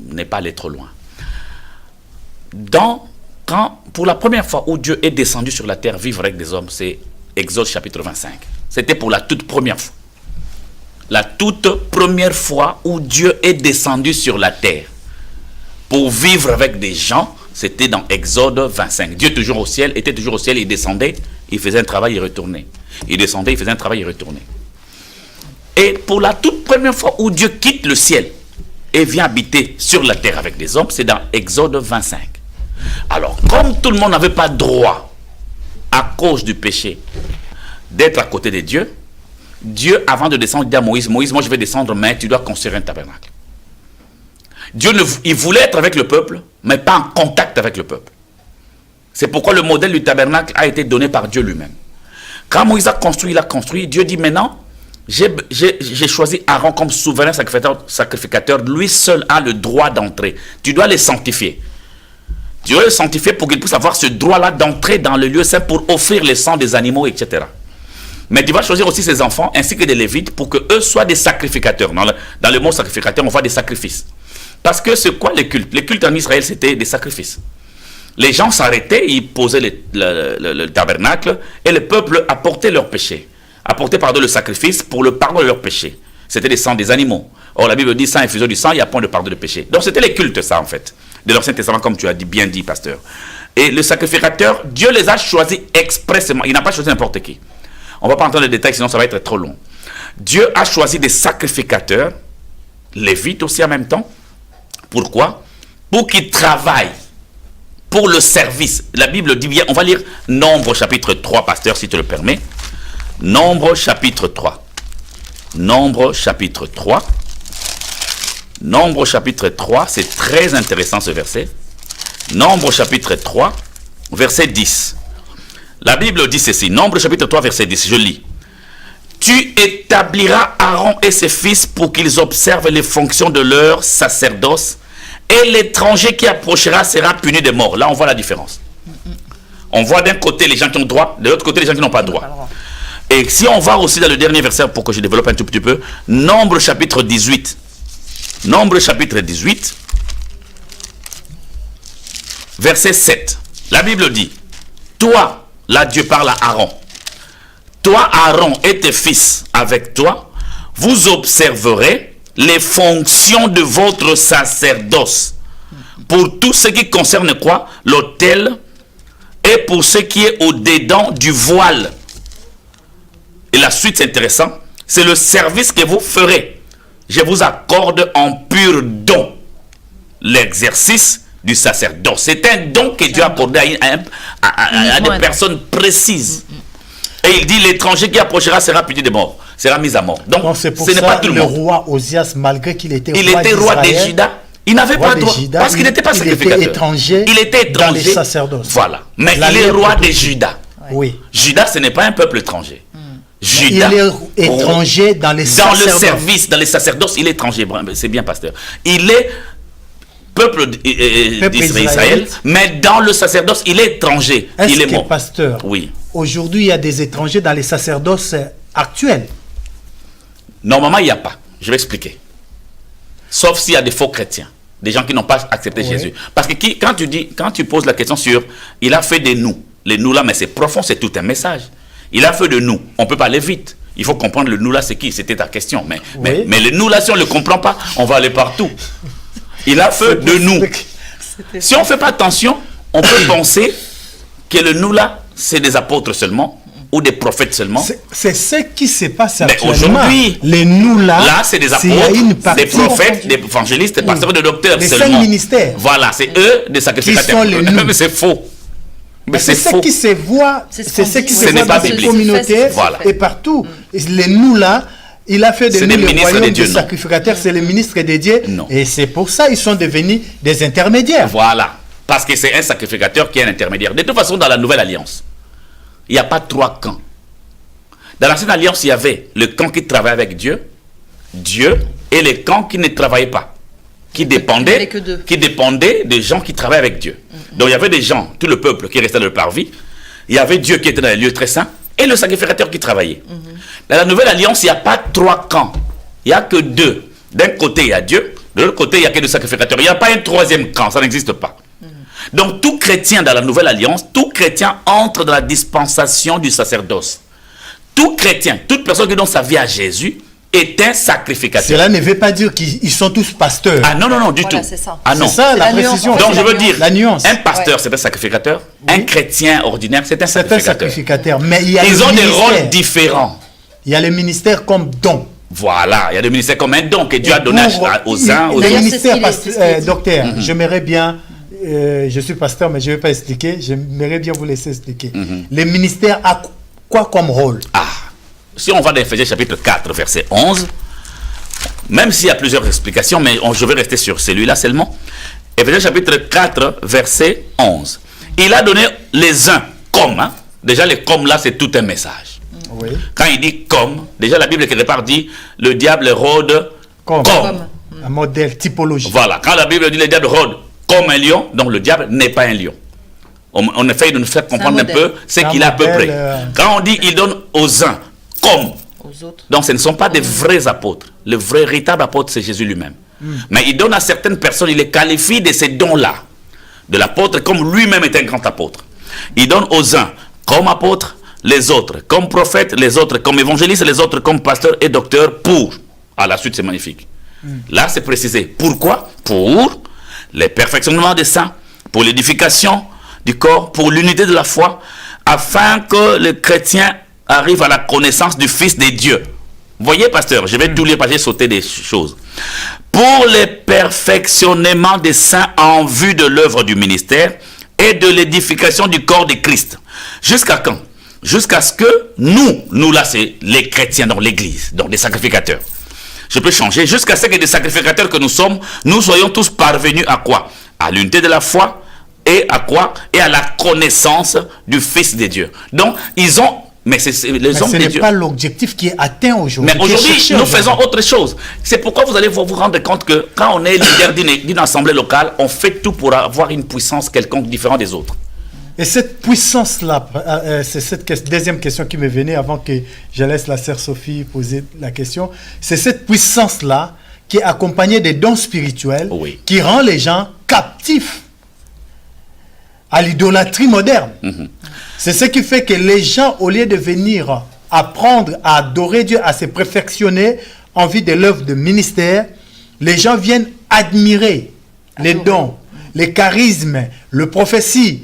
ne pas aller trop loin. Pour la première fois où Dieu est descendu sur la terre vivre avec des hommes, c'est Exode chapitre 25. C'était pour la toute première fois. La toute première fois où Dieu est descendu sur la terre pour vivre avec des gens, c'était dans Exode 25. Dieu toujours au ciel, était toujours au ciel, il descendait, il faisait un travail, il retournait. Il descendait, il faisait un travail, il retournait. Et pour la toute première fois où Dieu quitte le ciel et vient habiter sur la terre avec des hommes, c'est dans Exode 25. Alors, comme tout le monde n'avait pas droit, à cause du péché, d'être à côté de Dieu, Dieu, avant de descendre, dit à Moïse, Moïse, moi je vais descendre, mais tu dois construire un tabernacle. Dieu, il voulait être avec le peuple, mais pas en contact avec le peuple. C'est pourquoi le modèle du tabernacle a été donné par Dieu lui-même. Quand Moïse a construit, Dieu dit maintenant, j'ai choisi Aaron comme souverain sacrificateur. Lui seul a le droit d'entrer. Tu dois les sanctifier. Tu dois les sanctifier pour qu'ils puissent avoir ce droit-là d'entrer dans le lieu saint pour offrir le sang des animaux, etc. Mais tu vas choisir aussi ses enfants ainsi que des Lévites pour qu'eux soient des sacrificateurs. Dans le mot sacrificateur, on voit des sacrifices. Parce que c'est quoi les cultes? Les cultes en Israël, c'était des sacrifices. Les gens s'arrêtaient, ils posaient le tabernacle et le peuple apportait leurs péchés. Apporter le sacrifice pour le pardon de leurs péchés. C'était des sangs des animaux. Or, la Bible dit, sans infusion du sang, il n'y a point de pardon de péché. Donc, c'était les cultes, ça, en fait, de l'Ancien Testament, comme tu as bien dit, pasteur. Et le sacrificateur, Dieu les a choisis expressément. Il n'a pas choisi n'importe qui. On ne va pas entendre les détails, sinon ça va être trop long. Dieu a choisi des sacrificateurs, Lévites aussi en même temps. Pourquoi? Pour qu'ils travaillent pour le service. La Bible dit bien, on va lire Nombre chapitre 3, pasteur, si tu le permets. Nombre chapitre 3. Nombre chapitre 3. Nombre chapitre 3, c'est très intéressant ce verset. Nombre chapitre 3, verset 10. La Bible dit ceci, Nombre chapitre 3, verset 10, je lis. tu établiras Aaron et ses fils pour qu'ils observent les fonctions de leur sacerdoce, et l'étranger qui approchera sera puni de mort. Là, on voit la différence. On voit d'un côté les gens qui ont droit, de l'autre côté les gens qui n'ont pas droit. Et si on va aussi dans le dernier verset, pour que je développe un tout petit peu, Nombre chapitre 18. Nombre chapitre 18, verset 7. La Bible dit, toi, là Dieu parle à Aaron, toi Aaron et tes fils avec toi, vous observerez les fonctions de votre sacerdoce pour tout ce qui concerne quoi? L'autel, et pour ce qui est au-dedans du voile. Et la suite, c'est intéressant. C'est le service que vous ferez. Je vous accorde en pur don l'exercice du sacerdoce. C'est un don que Dieu a accordé à des personnes précises. Et il dit, l'étranger qui approchera sera puni de mort, sera mis à mort. Donc, c'est pour ce n'est ça pas tout le monde. roi Osias, malgré qu'il était roi de Juda, il n'avait pas droit, parce qu'il n'était pas sacrificateur. Il était étranger dans les sacerdoces. Voilà. Mais il est roi de Juda. Oui. Juda, ce n'est pas un peuple étranger. Juda, il est étranger dans les sacerdoces. Dans le service, dans les sacerdoces, il est étranger. C'est bien, pasteur. Il est peuple d'Israël, mais dans le sacerdoce, il est étranger. Il est mort. Pasteur, oui. Aujourd'hui, il y a des étrangers dans les sacerdoces actuels. Normalement, il n'y a pas. Je vais expliquer. Sauf s'il y a des faux chrétiens. Des gens qui n'ont pas accepté Jésus. Parce que quand tu poses la question sur, il a fait de nous. Les nous là, mais c'est profond, c'est tout un message. Il a fait de nous. On ne peut pas aller vite. Il faut comprendre le nous là, c'est qui? C'était ta question. Mais le nous là, si on ne le comprend pas, on va aller partout. Il a fait de nous. Si on ne fait pas attention, on peut penser que le nous là, c'est des apôtres seulement ou des prophètes seulement. C'est ce qui se passe actuellement. Mais aujourd'hui, les nous là, c'est des apôtres, des prophètes, des évangélistes, des pasteurs, des docteurs seulement. Les 5 ministères. Voilà, c'est eux des sacrificateurs. Mais c'est faux. Mais c'est ce qui se voit, c'est ce qui se voit dans ces communautés et partout. Les nous là, il a fait de nous le royaume des sacrificateurs, c'est les ministres des dieux. Et c'est pour ça qu'ils sont devenus des intermédiaires. Voilà. Parce que c'est un sacrificateur qui est un intermédiaire. De toute façon, dans la nouvelle alliance, il n'y a pas 3 camps. Dans l'ancienne alliance, il y avait le camp qui travaillait avec Dieu, et le camp qui ne travaillait pas, qui dépendait des gens qui travaillaient avec Dieu. Donc il y avait des gens, tout le peuple qui restait dans le parvis, il y avait Dieu qui était dans les lieux très saints, et le sacrificateur qui travaillait. Dans la nouvelle alliance, il n'y a pas 3 camps, il n'y a que 2. D'un côté, il y a Dieu, de l'autre côté, il n'y a que le sacrificateur. Il n'y a pas un 3e camp, ça n'existe pas. Donc tout chrétien dans la nouvelle alliance, tout chrétien entre dans la dispensation du sacerdoce. Tout chrétien, toute personne qui donne sa vie à Jésus est un sacrificateur. Cela ne veut pas dire qu'ils sont tous pasteurs. Ah non, du tout. C'est ça. Ah non. C'est ça la précision. Donc je veux dire, la nuance. Un pasteur c'est un sacrificateur, un chrétien ordinaire c'est un sacrificateur. Mais il y a ils ont des rôles différents. Il y a le ministère comme don. Voilà, il y a le ministère comme un don que Dieu a donné aux uns, aux autres. Le ministère, docteur, j'aimerais bien... je suis pasteur, mais je ne vais pas expliquer. J'aimerais bien vous laisser expliquer. Le ministère a quoi comme rôle? Si on va dans Ephésiens chapitre 4, verset 11, même s'il y a plusieurs explications, mais je vais rester sur celui-là seulement. Ephésiens chapitre 4, verset 11. Il a donné les uns comme. Déjà, les comme là, c'est tout un message. Oui. Quand il dit comme, déjà la Bible quelque part dit le diable rôde comme. Un modèle typologique. Voilà. Quand la Bible dit le diable rôde comme un lion, donc le diable n'est pas un lion. On essaie de nous faire comprendre un peu ce qu'il a à peu près. Quand on dit il donne aux uns comme aux autres. Donc ce ne sont pas des vrais apôtres. Le véritable apôtre c'est Jésus lui-même. Mais il donne à certaines personnes, il les qualifie de ces dons-là. De l'apôtre comme lui-même est un grand apôtre. Il donne aux uns comme apôtres, les autres comme prophètes, les autres comme évangélistes, les autres comme pasteurs et docteurs pour. À la suite c'est magnifique. Là c'est précisé. Pourquoi? Pour les perfectionnements des saints, pour l'édification du corps, pour l'unité de la foi, afin que le chrétien arrive à la connaissance du Fils de Dieu. Vous voyez, pasteur, je vais tout lire parce que j'ai sauté des choses. Pour le perfectionnement des saints en vue de l'œuvre du ministère et de l'édification du corps de Christ. Jusqu'à quand? Jusqu'à ce que nous là c'est les chrétiens dans l'église, donc des sacrificateurs. Je peux changer jusqu'à ce que des sacrificateurs que nous sommes, nous soyons tous parvenus à quoi? À l'unité de la foi et à quoi? Et à la connaissance du Fils de Dieu. Donc, ils ont Mais les hommes ce de n'est Dieu. pas l'objectif qui est atteint aujourd'hui. Mais aujourd'hui, nous faisons autre chose. C'est pourquoi vous allez vous rendre compte que quand on est leader d'une assemblée locale, on fait tout pour avoir une puissance quelconque différente des autres. Et cette puissance-là, c'est cette deuxième question qui me venait avant que je laisse la sœur Sophie poser la question. C'est cette puissance-là qui est accompagnée des dons spirituels qui rend les gens captifs à l'idolâtrie moderne. C'est ce qui fait que les gens, au lieu de venir apprendre à adorer Dieu, à se perfectionner en vue de l'œuvre de ministère, les gens viennent admirer les dons, les charismes, le prophétie,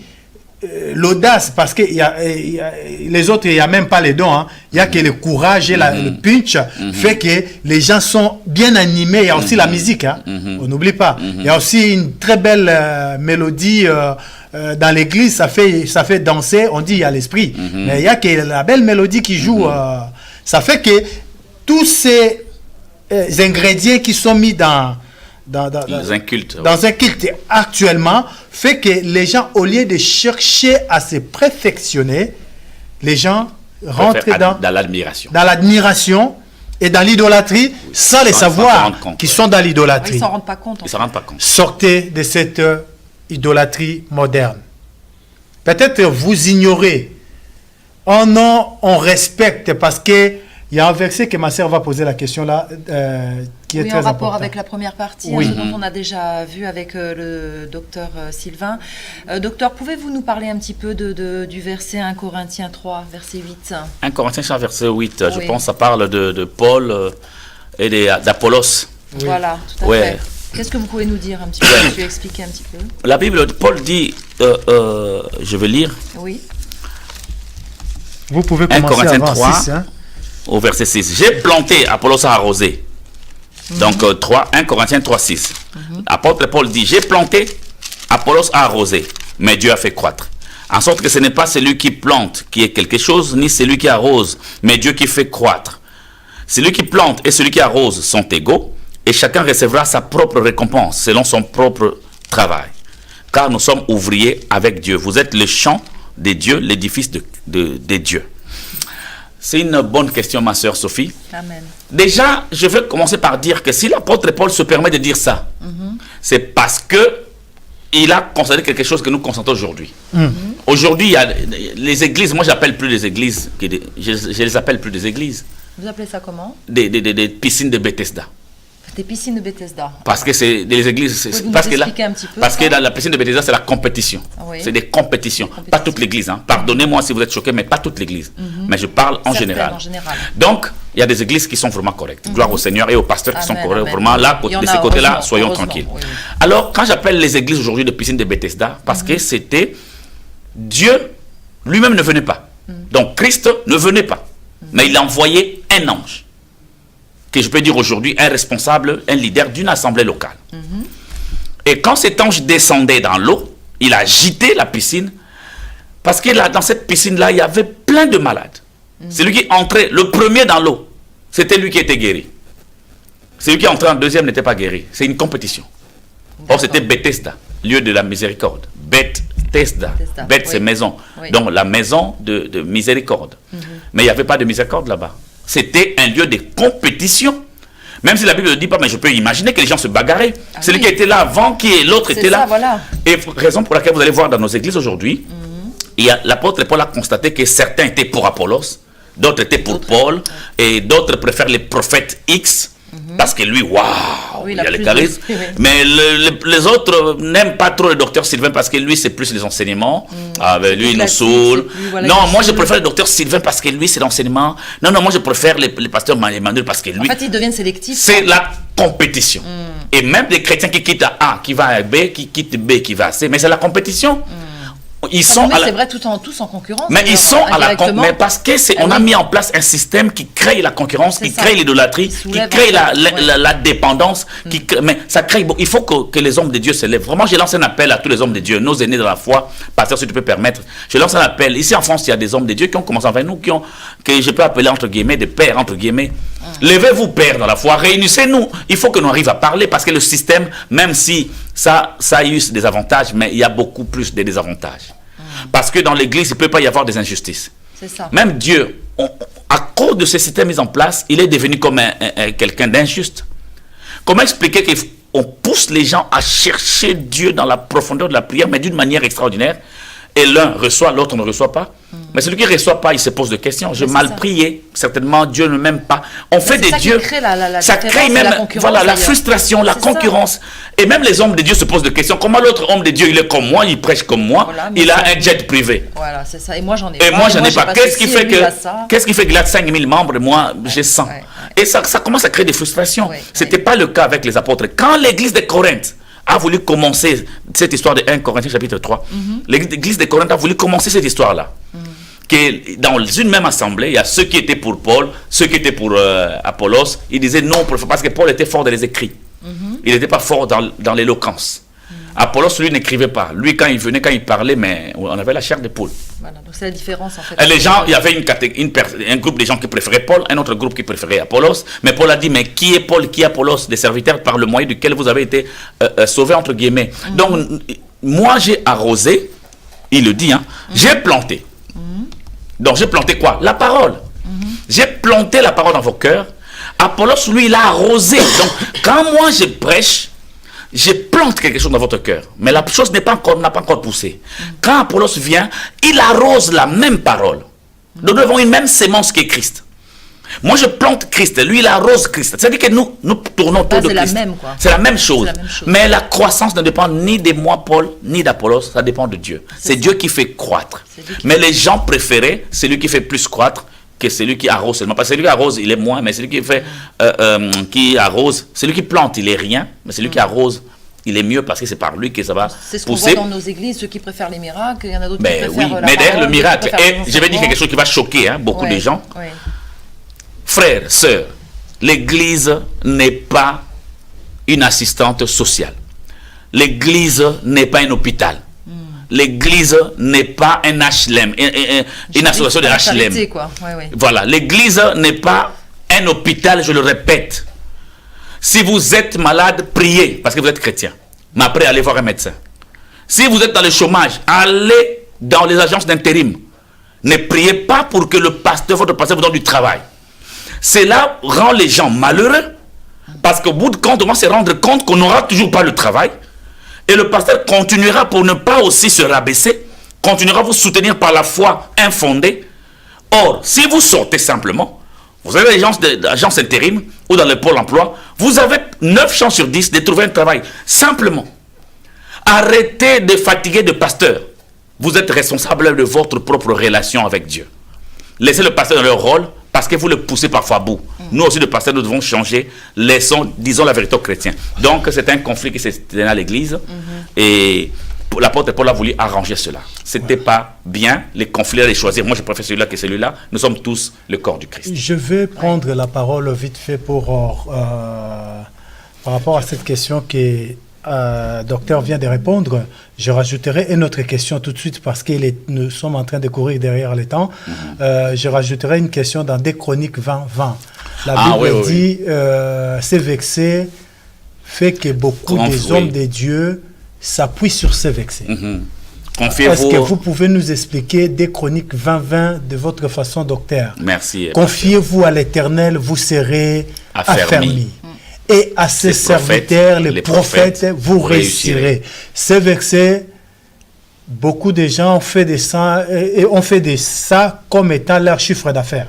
l'audace, parce que les autres, il n'y a même pas les dons. Il n'y a que le courage et le punch fait que les gens sont bien animés. Il y a aussi la musique, on n'oublie pas. Il y a aussi une très belle mélodie dans l'église, ça fait danser, on dit il y a l'esprit. Mais il y a que la belle mélodie qui joue. Ça fait que tous ces ingrédients qui sont mis dans un culte actuellement fait que les gens, au lieu de chercher à se perfectionner, les gens rentrent dans l'admiration et dans l'idolâtrie sans les savoir qu'ils sont dans l'idolâtrie. Ils s'en rendent pas compte. Ils s'en rendent pas compte. Sortez de cette idolâtrie moderne. Peut-être vous ignorez. Oh non, on respecte parce que il y a un verset que ma sœur va poser la question là, qui est très important. En rapport avec la première partie, ce dont on a déjà vu avec le docteur Sylvain. Docteur, pouvez-vous nous parler un petit peu du verset 1 Corinthiens 3, verset 8 1 Corinthiens 3, verset 8, je pense que ça parle de Paul et d'Apollos. Voilà, tout à fait. Qu'est-ce que vous pouvez nous dire un petit peu, je vais expliquer un petit peu. La Bible, Paul dit, je vais lire. Oui. Vous pouvez commencer 1 Corinthiens avant 3, 6, au verset 6. J'ai planté, Apollos a arrosé. Donc 1 Corinthiens 3, 6. Apôtre Paul dit, j'ai planté, Apollos a arrosé, mais Dieu a fait croître. En sorte que ce n'est pas celui qui plante qui est quelque chose, ni celui qui arrose, mais Dieu qui fait croître. Celui qui plante et celui qui arrose sont égaux, et chacun recevra sa propre récompense selon son propre travail. Car nous sommes ouvriers avec Dieu. Vous êtes le champ de Dieu, l'édifice de Dieu. C'est une bonne question, ma sœur Sophie. Amen. Déjà, je vais commencer par dire que si l'apôtre Paul se permet de dire ça, c'est parce que il a constaté quelque chose que nous constatons aujourd'hui. Aujourd'hui, il y a les églises, moi j'appelle plus les églises, je les appelle plus des églises. Vous appelez ça comment? Des piscines de Bethesda. Des piscines de Bethesda. Parce que c'est des églises. Parce que dans la piscine de Bethesda, c'est la compétition. C'est des compétitions. Pas toute l'église. Pardonnez-moi si vous êtes choqués, mais pas toute l'église. Mais je parle en général. Donc, il y a des églises qui sont vraiment correctes. Gloire au Seigneur et aux pasteurs qui sont corrects. Vraiment, là, de ce côté-là, soyons tranquilles. Alors, quand j'appelle les églises aujourd'hui de piscine de Bethesda, parce que c'était Dieu lui-même ne venait pas. Donc, Christ ne venait pas. Mais il a envoyé un ange, que je peux dire aujourd'hui un responsable, un leader d'une assemblée locale. Et quand cet ange descendait dans l'eau, il a agité la piscine, parce que là, dans cette piscine-là, il y avait plein de malades. Celui qui entrait le premier dans l'eau, c'était lui qui était guéri. Celui qui entrait en deuxième n'était pas guéri. C'est une compétition. Or, c'était Bethesda, lieu de la miséricorde. Bethesda. Beth, c'est maison. Donc, la maison de miséricorde. Mais il n'y avait pas de miséricorde là-bas. C'était un lieu de compétition. Même si la Bible ne dit pas, mais je peux imaginer que les gens se bagarraient. Celui qui était là avant, l'autre était là. Voilà. Et raison pour laquelle vous allez voir dans nos églises aujourd'hui, l'apôtre Paul a constaté que certains étaient pour Apollos, d'autres étaient pour Paul, et d'autres préfèrent les prophètes X, parce que lui, waouh, il a le charisme. Mais les autres n'aiment pas trop le docteur Sylvain, parce que lui, c'est plus les enseignements. Lui, il nous saoule. Non, moi, je préfère le docteur Sylvain, parce que lui, c'est l'enseignement. Non, moi, je préfère les pasteurs Emmanuel, parce que lui... En fait, ils deviennent sélectifs. C'est la compétition. Et même des chrétiens qui quittent A, qui va à B, qui quittent B, qui va à C, mais c'est la compétition. Ils sont c'est vrai, tous en concurrence. Mais ils sont à la concurrence. Mais parce que on a mis en place un système qui crée la concurrence, qui crée l'idolâtrie, qui crée la dépendance. Mais ça crée. Il faut que les hommes de Dieu se lèvent. Vraiment, j'ai lancé un appel à tous les hommes de Dieu, nos aînés dans la foi. Pasteur, si tu peux permettre. Je lance un appel. Ici en France, il y a des hommes de Dieu qui ont commencé avec nous, que je peux appeler entre guillemets des pères, entre guillemets. Levez-vous, pères, dans la foi. Réunissez-nous. Il faut que nous arrivions à parler, parce que le système, même si ça a eu des avantages, mais il y a beaucoup plus de désavantages. Parce que dans l'église, il ne peut pas y avoir des injustices. C'est ça. Même Dieu, à cause de ce système mis en place, il est devenu comme quelqu'un d'injuste. Comment expliquer qu'on pousse les gens à chercher Dieu dans la profondeur de la prière, mais d'une manière extraordinaire, et l'un reçoit, l'autre ne reçoit pas. Mais celui qui ne reçoit pas, il se pose des questions. J'ai mal prié, certainement Dieu ne m'aime pas. On fait des dieux. Ça crée même la frustration, la concurrence. Et même les hommes de Dieu se posent des questions. Comment l'autre homme de Dieu, il est comme moi, il prêche comme moi, voilà, il a un jet privé. Voilà, c'est ça. Et moi, j'en ai pas. Et moi, j'en ai pas. Qu'est-ce qui fait qu'il a 5000 membres et moi, j'ai 100? Et ça commence à créer des frustrations. Ce n'était pas le cas avec les apôtres. Quand l'église de Corinthe a voulu commencer cette histoire de 1 Corinthiens chapitre 3. L'église de Corinthe a voulu commencer cette histoire-là. Que dans une même assemblée, il y a ceux qui étaient pour Paul, ceux qui étaient pour Apollos. Ils disaient non, parce que Paul était fort dans les écrits. Il n'était pas fort dans l'éloquence. Apollos, lui, n'écrivait pas. Lui, quand il venait, quand il parlait, mais on avait la chair de poule. Voilà, donc c'est la différence en fait. Et les gens, il y avait un groupe de gens qui préféraient Paul, un autre groupe qui préférait Apollos. Mais Paul a dit, mais qui est Paul, qui est Apollos, des serviteurs par le moyen duquel vous avez été sauvés, entre guillemets. Donc, moi, j'ai arrosé, il le dit, hein, j'ai planté. Donc, j'ai planté quoi? La parole. J'ai planté la parole dans vos cœurs. Apollos, lui, il a arrosé. Donc, quand moi, je prêche, je plante quelque chose dans votre cœur, mais la chose n'a pas encore poussé. Quand Apollos vient, il arrose la même parole. Nous avons une même sémence qui est Christ. Moi, je plante Christ, lui, il arrose Christ. C'est-à-dire que nous tournons autour de Christ. C'est la même chose. Mais la croissance ne dépend ni de moi, Paul, ni d'Apollos, ça dépend de Dieu. C'est Dieu qui fait croître. Mais les gens préférés, c'est lui qui fait plus croître que celui qui arrose seulement. Parce que celui qui arrose, il est moins, mais celui qui fait, qui arrose, celui qui plante, il est rien, mais celui qui arrose, il est mieux parce que c'est par lui que ça va pousser. C'est ce qu'on voit dans nos églises, ceux qui préfèrent les miracles, il y en a d'autres qui préfèrent la parole. Mais derrière le miracle, et je vais dire quelque chose qui va choquer beaucoup de gens. Frères, sœurs, l'église n'est pas une assistante sociale. L'église n'est pas un hôpital. L'église n'est pas un HLM, une association de HLM. Voilà, l'église n'est pas un hôpital, je le répète. Si vous êtes malade, priez, parce que vous êtes chrétien. Mais après, allez voir un médecin. Si vous êtes dans le chômage, allez dans les agences d'intérim. Ne priez pas pour que le pasteur, votre pasteur vous donne du travail. Cela rend les gens malheureux, parce qu'au bout de compte, on va se rendre compte qu'on n'aura toujours pas le travail. Et le pasteur continuera pour ne pas aussi se rabaisser, continuera à vous soutenir par la foi infondée. Or, si vous sortez simplement, vous avez l'agence intérim ou dans le pôle emploi, vous avez 9 chances sur 10 de trouver un travail. Simplement, arrêtez de fatiguer de pasteur. Vous êtes responsable de votre propre relation avec Dieu. Laissez le pasteur dans leur rôle, parce que vous le poussez parfois à bout. Nous aussi, le pasteur, nous devons changer. Disons la vérité aux chrétiens. Donc, c'est un conflit qui s'est tenu à l'église. Et l'apôtre Paul a voulu arranger cela. Ce n'était pas bien, les conflits à les choisir. Moi, je préfère celui-là que celui-là. Nous sommes tous le corps du Christ. Je vais prendre la parole vite fait par rapport à cette question que docteur vient de répondre. Je rajouterai une autre question tout de suite parce que nous sommes en train de courir derrière le temps. Je rajouterai une question dans des Chroniques 20-20. La Bible dit c'est vexé fait que beaucoup des hommes de Dieu s'appuient sur ces vexés. Est-ce que vous pouvez nous expliquer des Chroniques 20-20 de votre façon, docteur? Merci. Confiez-vous à l'Éternel, vous serez affermis. Et à ses serviteurs, les prophètes, vous réussirez. C'est vexé. Beaucoup de gens ont fait de ça comme étant leur chiffre d'affaires.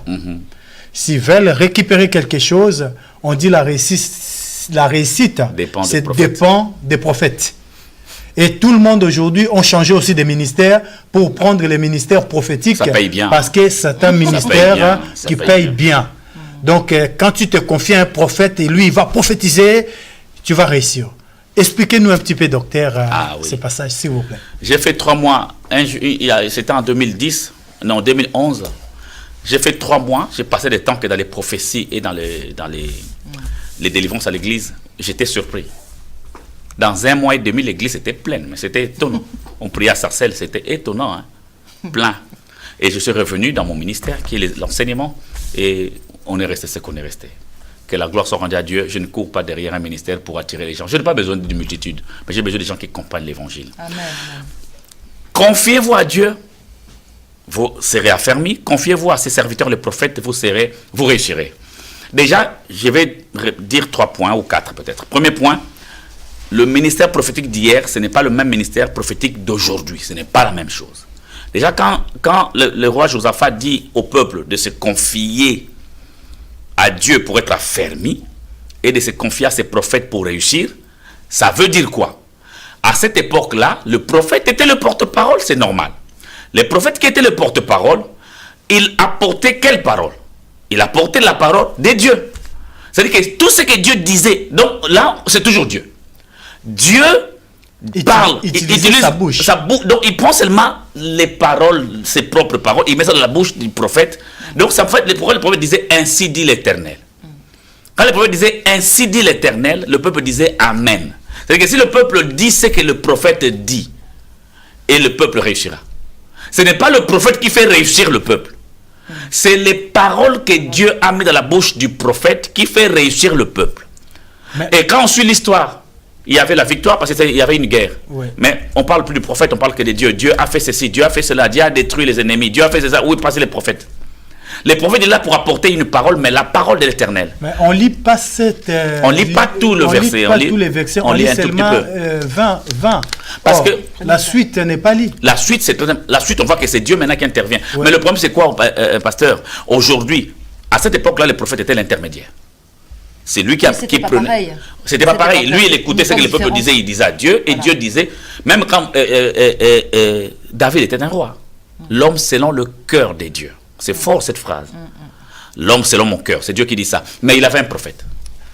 S'ils veulent récupérer quelque chose, on dit la réussite dépend des prophètes. Et tout le monde aujourd'hui ont changé aussi des ministères pour prendre les ministères prophétiques. Ça paye bien. Parce que c'est un ministère qui paye bien. Donc, quand tu te confies à un prophète et lui, il va prophétiser, tu vas réussir. Expliquez-nous un petit peu, docteur, ce passage, s'il vous plaît. J'ai fait 3 mois, c'était en 2011. J'ai fait 3 mois, j'ai passé des temps que dans les prophéties et dans les délivrances à l'église, j'étais surpris. Dans 1 mois et demi, l'église était pleine, mais c'était étonnant. On priait à Sarcelles, c'était étonnant, hein? Plein. Et je suis revenu dans mon ministère, qui est l'enseignement, et on est resté ce qu'on est resté. Que la gloire soit rendue à Dieu. Je ne cours pas derrière un ministère pour attirer les gens. Je n'ai pas besoin d'une multitude, mais j'ai besoin des gens qui comprennent l'évangile. Confiez-vous à Dieu. vous serez affermis. Confiez-vous à ces serviteurs, les prophètes, vous réussirez. Déjà, je vais dire 3 points ou 4 peut-être. Premier point, le ministère prophétique d'hier, ce n'est pas le même ministère prophétique d'aujourd'hui. Ce n'est pas la même chose. Déjà, quand le roi Josaphat dit au peuple de se confier à Dieu pour être affermi et de se confier à ses prophètes pour réussir, ça veut dire quoi? À cette époque-là, le prophète était le porte-parole, c'est normal. Les prophètes qui étaient le porte-parole, ils apportaient quelle parole? Il apportait la parole de Dieu. C'est-à-dire que tout ce que Dieu disait, donc là, c'est toujours Dieu. Dieu parle, il utilise sa bouche. Donc il prend seulement les paroles, ses propres paroles, il met ça dans la bouche du prophète. Donc ça fait, le prophète disait ainsi dit l'Éternel. Quand le prophète disait ainsi dit l'Éternel, le peuple disait Amen. C'est-à-dire que si le peuple dit ce que le prophète dit, et le peuple réussira. Ce n'est pas le prophète qui fait réussir le peuple. C'est les paroles que Dieu a mis dans la bouche du prophète qui fait réussir le peuple. Et quand on suit l'histoire, il y avait la victoire parce qu'il y avait une guerre. Oui. Mais on ne parle plus du prophète, on parle que de Dieu. Dieu a fait ceci, Dieu a fait cela, Dieu a détruit les ennemis, Dieu a fait ça. Où est passé les prophètes? Les prophètes sont là pour apporter une parole, mais la parole de l'Éternel. Mais on ne lit pas cette... on ne lit pas tout le verset. On lit pas tous les versets, on lit seulement 20. Parce que la suite n'est pas lue. La suite, on voit que c'est Dieu maintenant qui intervient. Ouais. Mais le problème, c'est quoi, pasteur? Aujourd'hui, à cette époque-là, le prophète était l'intermédiavid. C'est lui qui prenait. C'était pas pareil. Lui, il écoutait ce que le peuple disait, il disait à Dieu, et Dieu disait, même quand David était un roi, l'homme selon le cœur des dieux. C'est fort cette phrase. L'homme selon mon cœur, c'est Dieu qui dit ça. Mais il avait un prophète.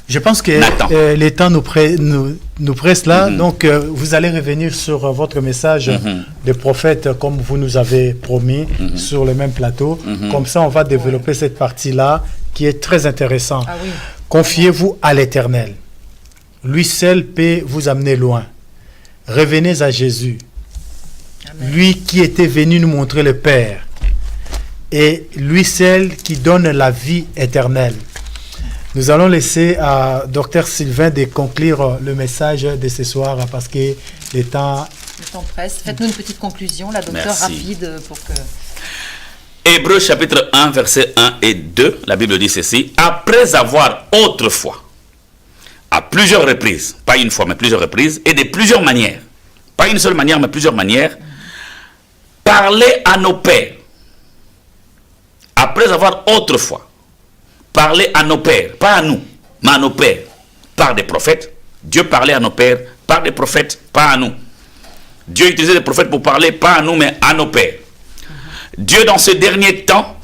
Je pense que les temps nous presse là. Donc, vous allez revenir sur votre message de prophète comme vous nous avez promis sur le même plateau. Comme ça, on va développer cette partie-là qui est très intéressante. Ah, oui. Confiez-vous à l'Éternel. Lui seul peut vous amener loin. Revenez à Jésus. Amen. Lui qui était venu nous montrer le Père. Et lui seul qui donne la vie éternelle. Nous allons laisser à Dr Sylvain de conclure le message de ce soir parce que le temps presse. Faites-nous une petite conclusion, la docteur, rapide pour que... Hébreux chapitre 1, versets 1 et 2, la Bible dit ceci. Après avoir autrefois, à plusieurs reprises, pas une fois mais plusieurs reprises, et de plusieurs manières, pas une seule manière mais plusieurs manières, parlé à nos pères. Après avoir autrefois parlé à nos pères, pas à nous, mais à nos pères, par des prophètes. Dieu parlait à nos pères par des prophètes, pas à nous. Dieu utilisait des prophètes pour parler, pas à nous, mais à nos pères. Dieu, dans ce dernier temps,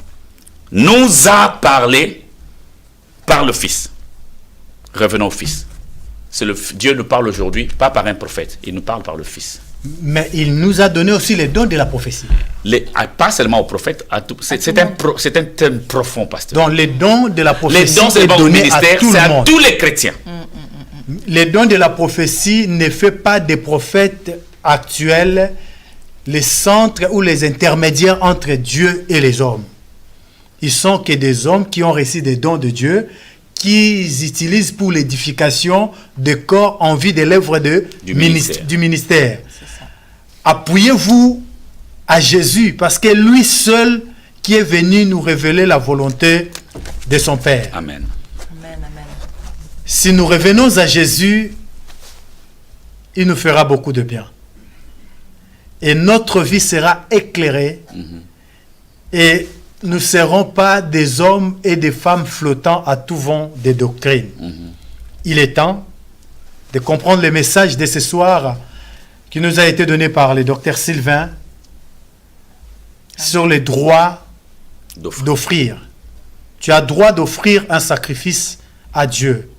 nous a parlé par le Fils. Revenons au Fils. Dieu nous parle aujourd'hui, pas par un prophète, il nous parle par le Fils. Mais il nous a donné aussi les dons de la prophétie. Pas seulement aux prophètes, c'est un thème profond, pasteur. Donc les dons de la prophétie, les dons, c'est donné à tout le monde. À tous les chrétiens. Les dons de la prophétie ne fait pas des prophètes actuels les centres ou les intermédiaires entre Dieu et les hommes. Ils sont que des hommes qui ont reçu des dons de Dieu, qu'ils utilisent pour l'édification des corps en vue de l'œuvre du ministère. Appuyez-vous à Jésus, parce que lui seul qui est venu nous révéler la volonté de son Père. Amen. Amen, amen. Si nous revenons à Jésus, il nous fera beaucoup de bien. Et notre vie sera éclairée. Et nous ne serons pas des hommes et des femmes flottant à tout vent des doctrines. Il est temps de comprendre le message de ce soir qui nous a été donné par le docteur Sylvain sur les droits d'offrir. Tu as droit d'offrir un sacrifice à Dieu.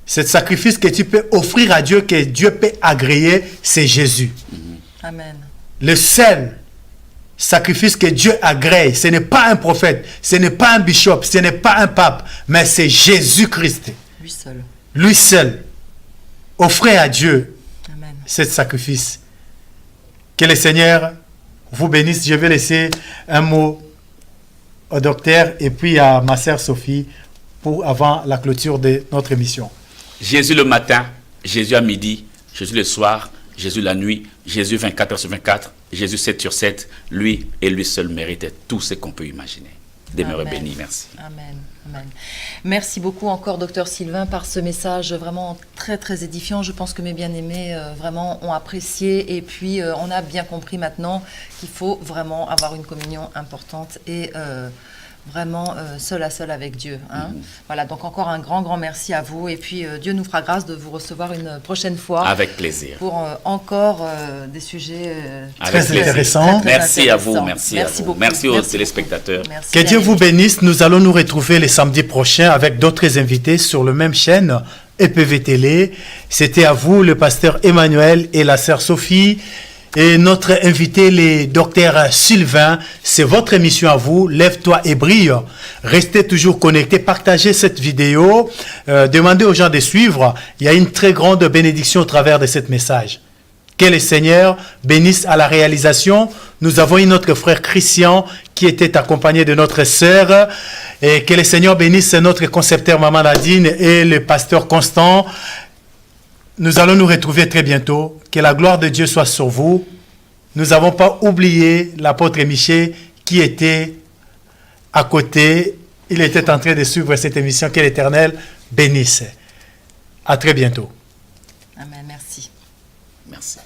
Ce sacrifice que tu peux offrir à Dieu, que Dieu peut agréer, c'est Jésus. Amen. Le seul sacrifice que Dieu agrée, ce n'est pas un prophète, ce n'est pas un bishop, ce n'est pas un pape, mais c'est Jésus-Christ. Lui seul. Lui seul. Offrez à Dieu Amen. Ce sacrifice. Que le Seigneur vous bénisse. Je vais laisser un mot au docteur et puis à ma sœur Sophie avant la clôture de notre émission. Jésus le matin, Jésus à midi, Jésus le soir, Jésus la nuit, Jésus 24 heures sur 24 Jésus 7 sur 7, lui et lui seul méritait tout ce qu'on peut imaginer. Demeurez Amen. bénis, merci. Amen. Amen. Merci beaucoup encore, docteur Sylvain, par ce message vraiment très, très édifiant. Je pense que mes bien-aimés vraiment ont apprécié et puis on a bien compris maintenant qu'il faut vraiment avoir une communion importante et vraiment seul à seul avec Dieu. Hein. Voilà, donc encore un grand, grand merci à vous et puis Dieu nous fera grâce de vous recevoir une prochaine fois. Avec plaisir. Pour encore des sujets Avec très intéressants. Merci à vous, merci à vous. Beaucoup. Merci aux Merci téléspectateurs. Merci, Que Dieu vous bénisse. Nous allons nous retrouver les samedis prochains avec d'autres invités sur le même chaîne, EPV Télé. C'était à vous, le pasteur Emmanuel et la sœur Sophie. Et notre invité, le docteur Sylvain, c'est votre émission à vous. Lève-toi et brille. Restez toujours connectés. Partagez cette vidéo. Demandez aux gens de suivre. Il y a une très grande bénédiction au travers de ce message. Que le Seigneur bénisse à la réalisation. Nous avons un autre frère Christian qui était accompagné de notre sœur. Et que le Seigneur bénisse notre concepteur Maman Nadine et le pasteur Constant. Nous allons nous retrouver très bientôt. Que la gloire de Dieu soit sur vous. Nous n'avons pas oublié l'apôtre Michel qui était à côté. Il était en train de suivre cette émission. Que l'Éternel bénisse. À très bientôt. Amen, merci. Merci.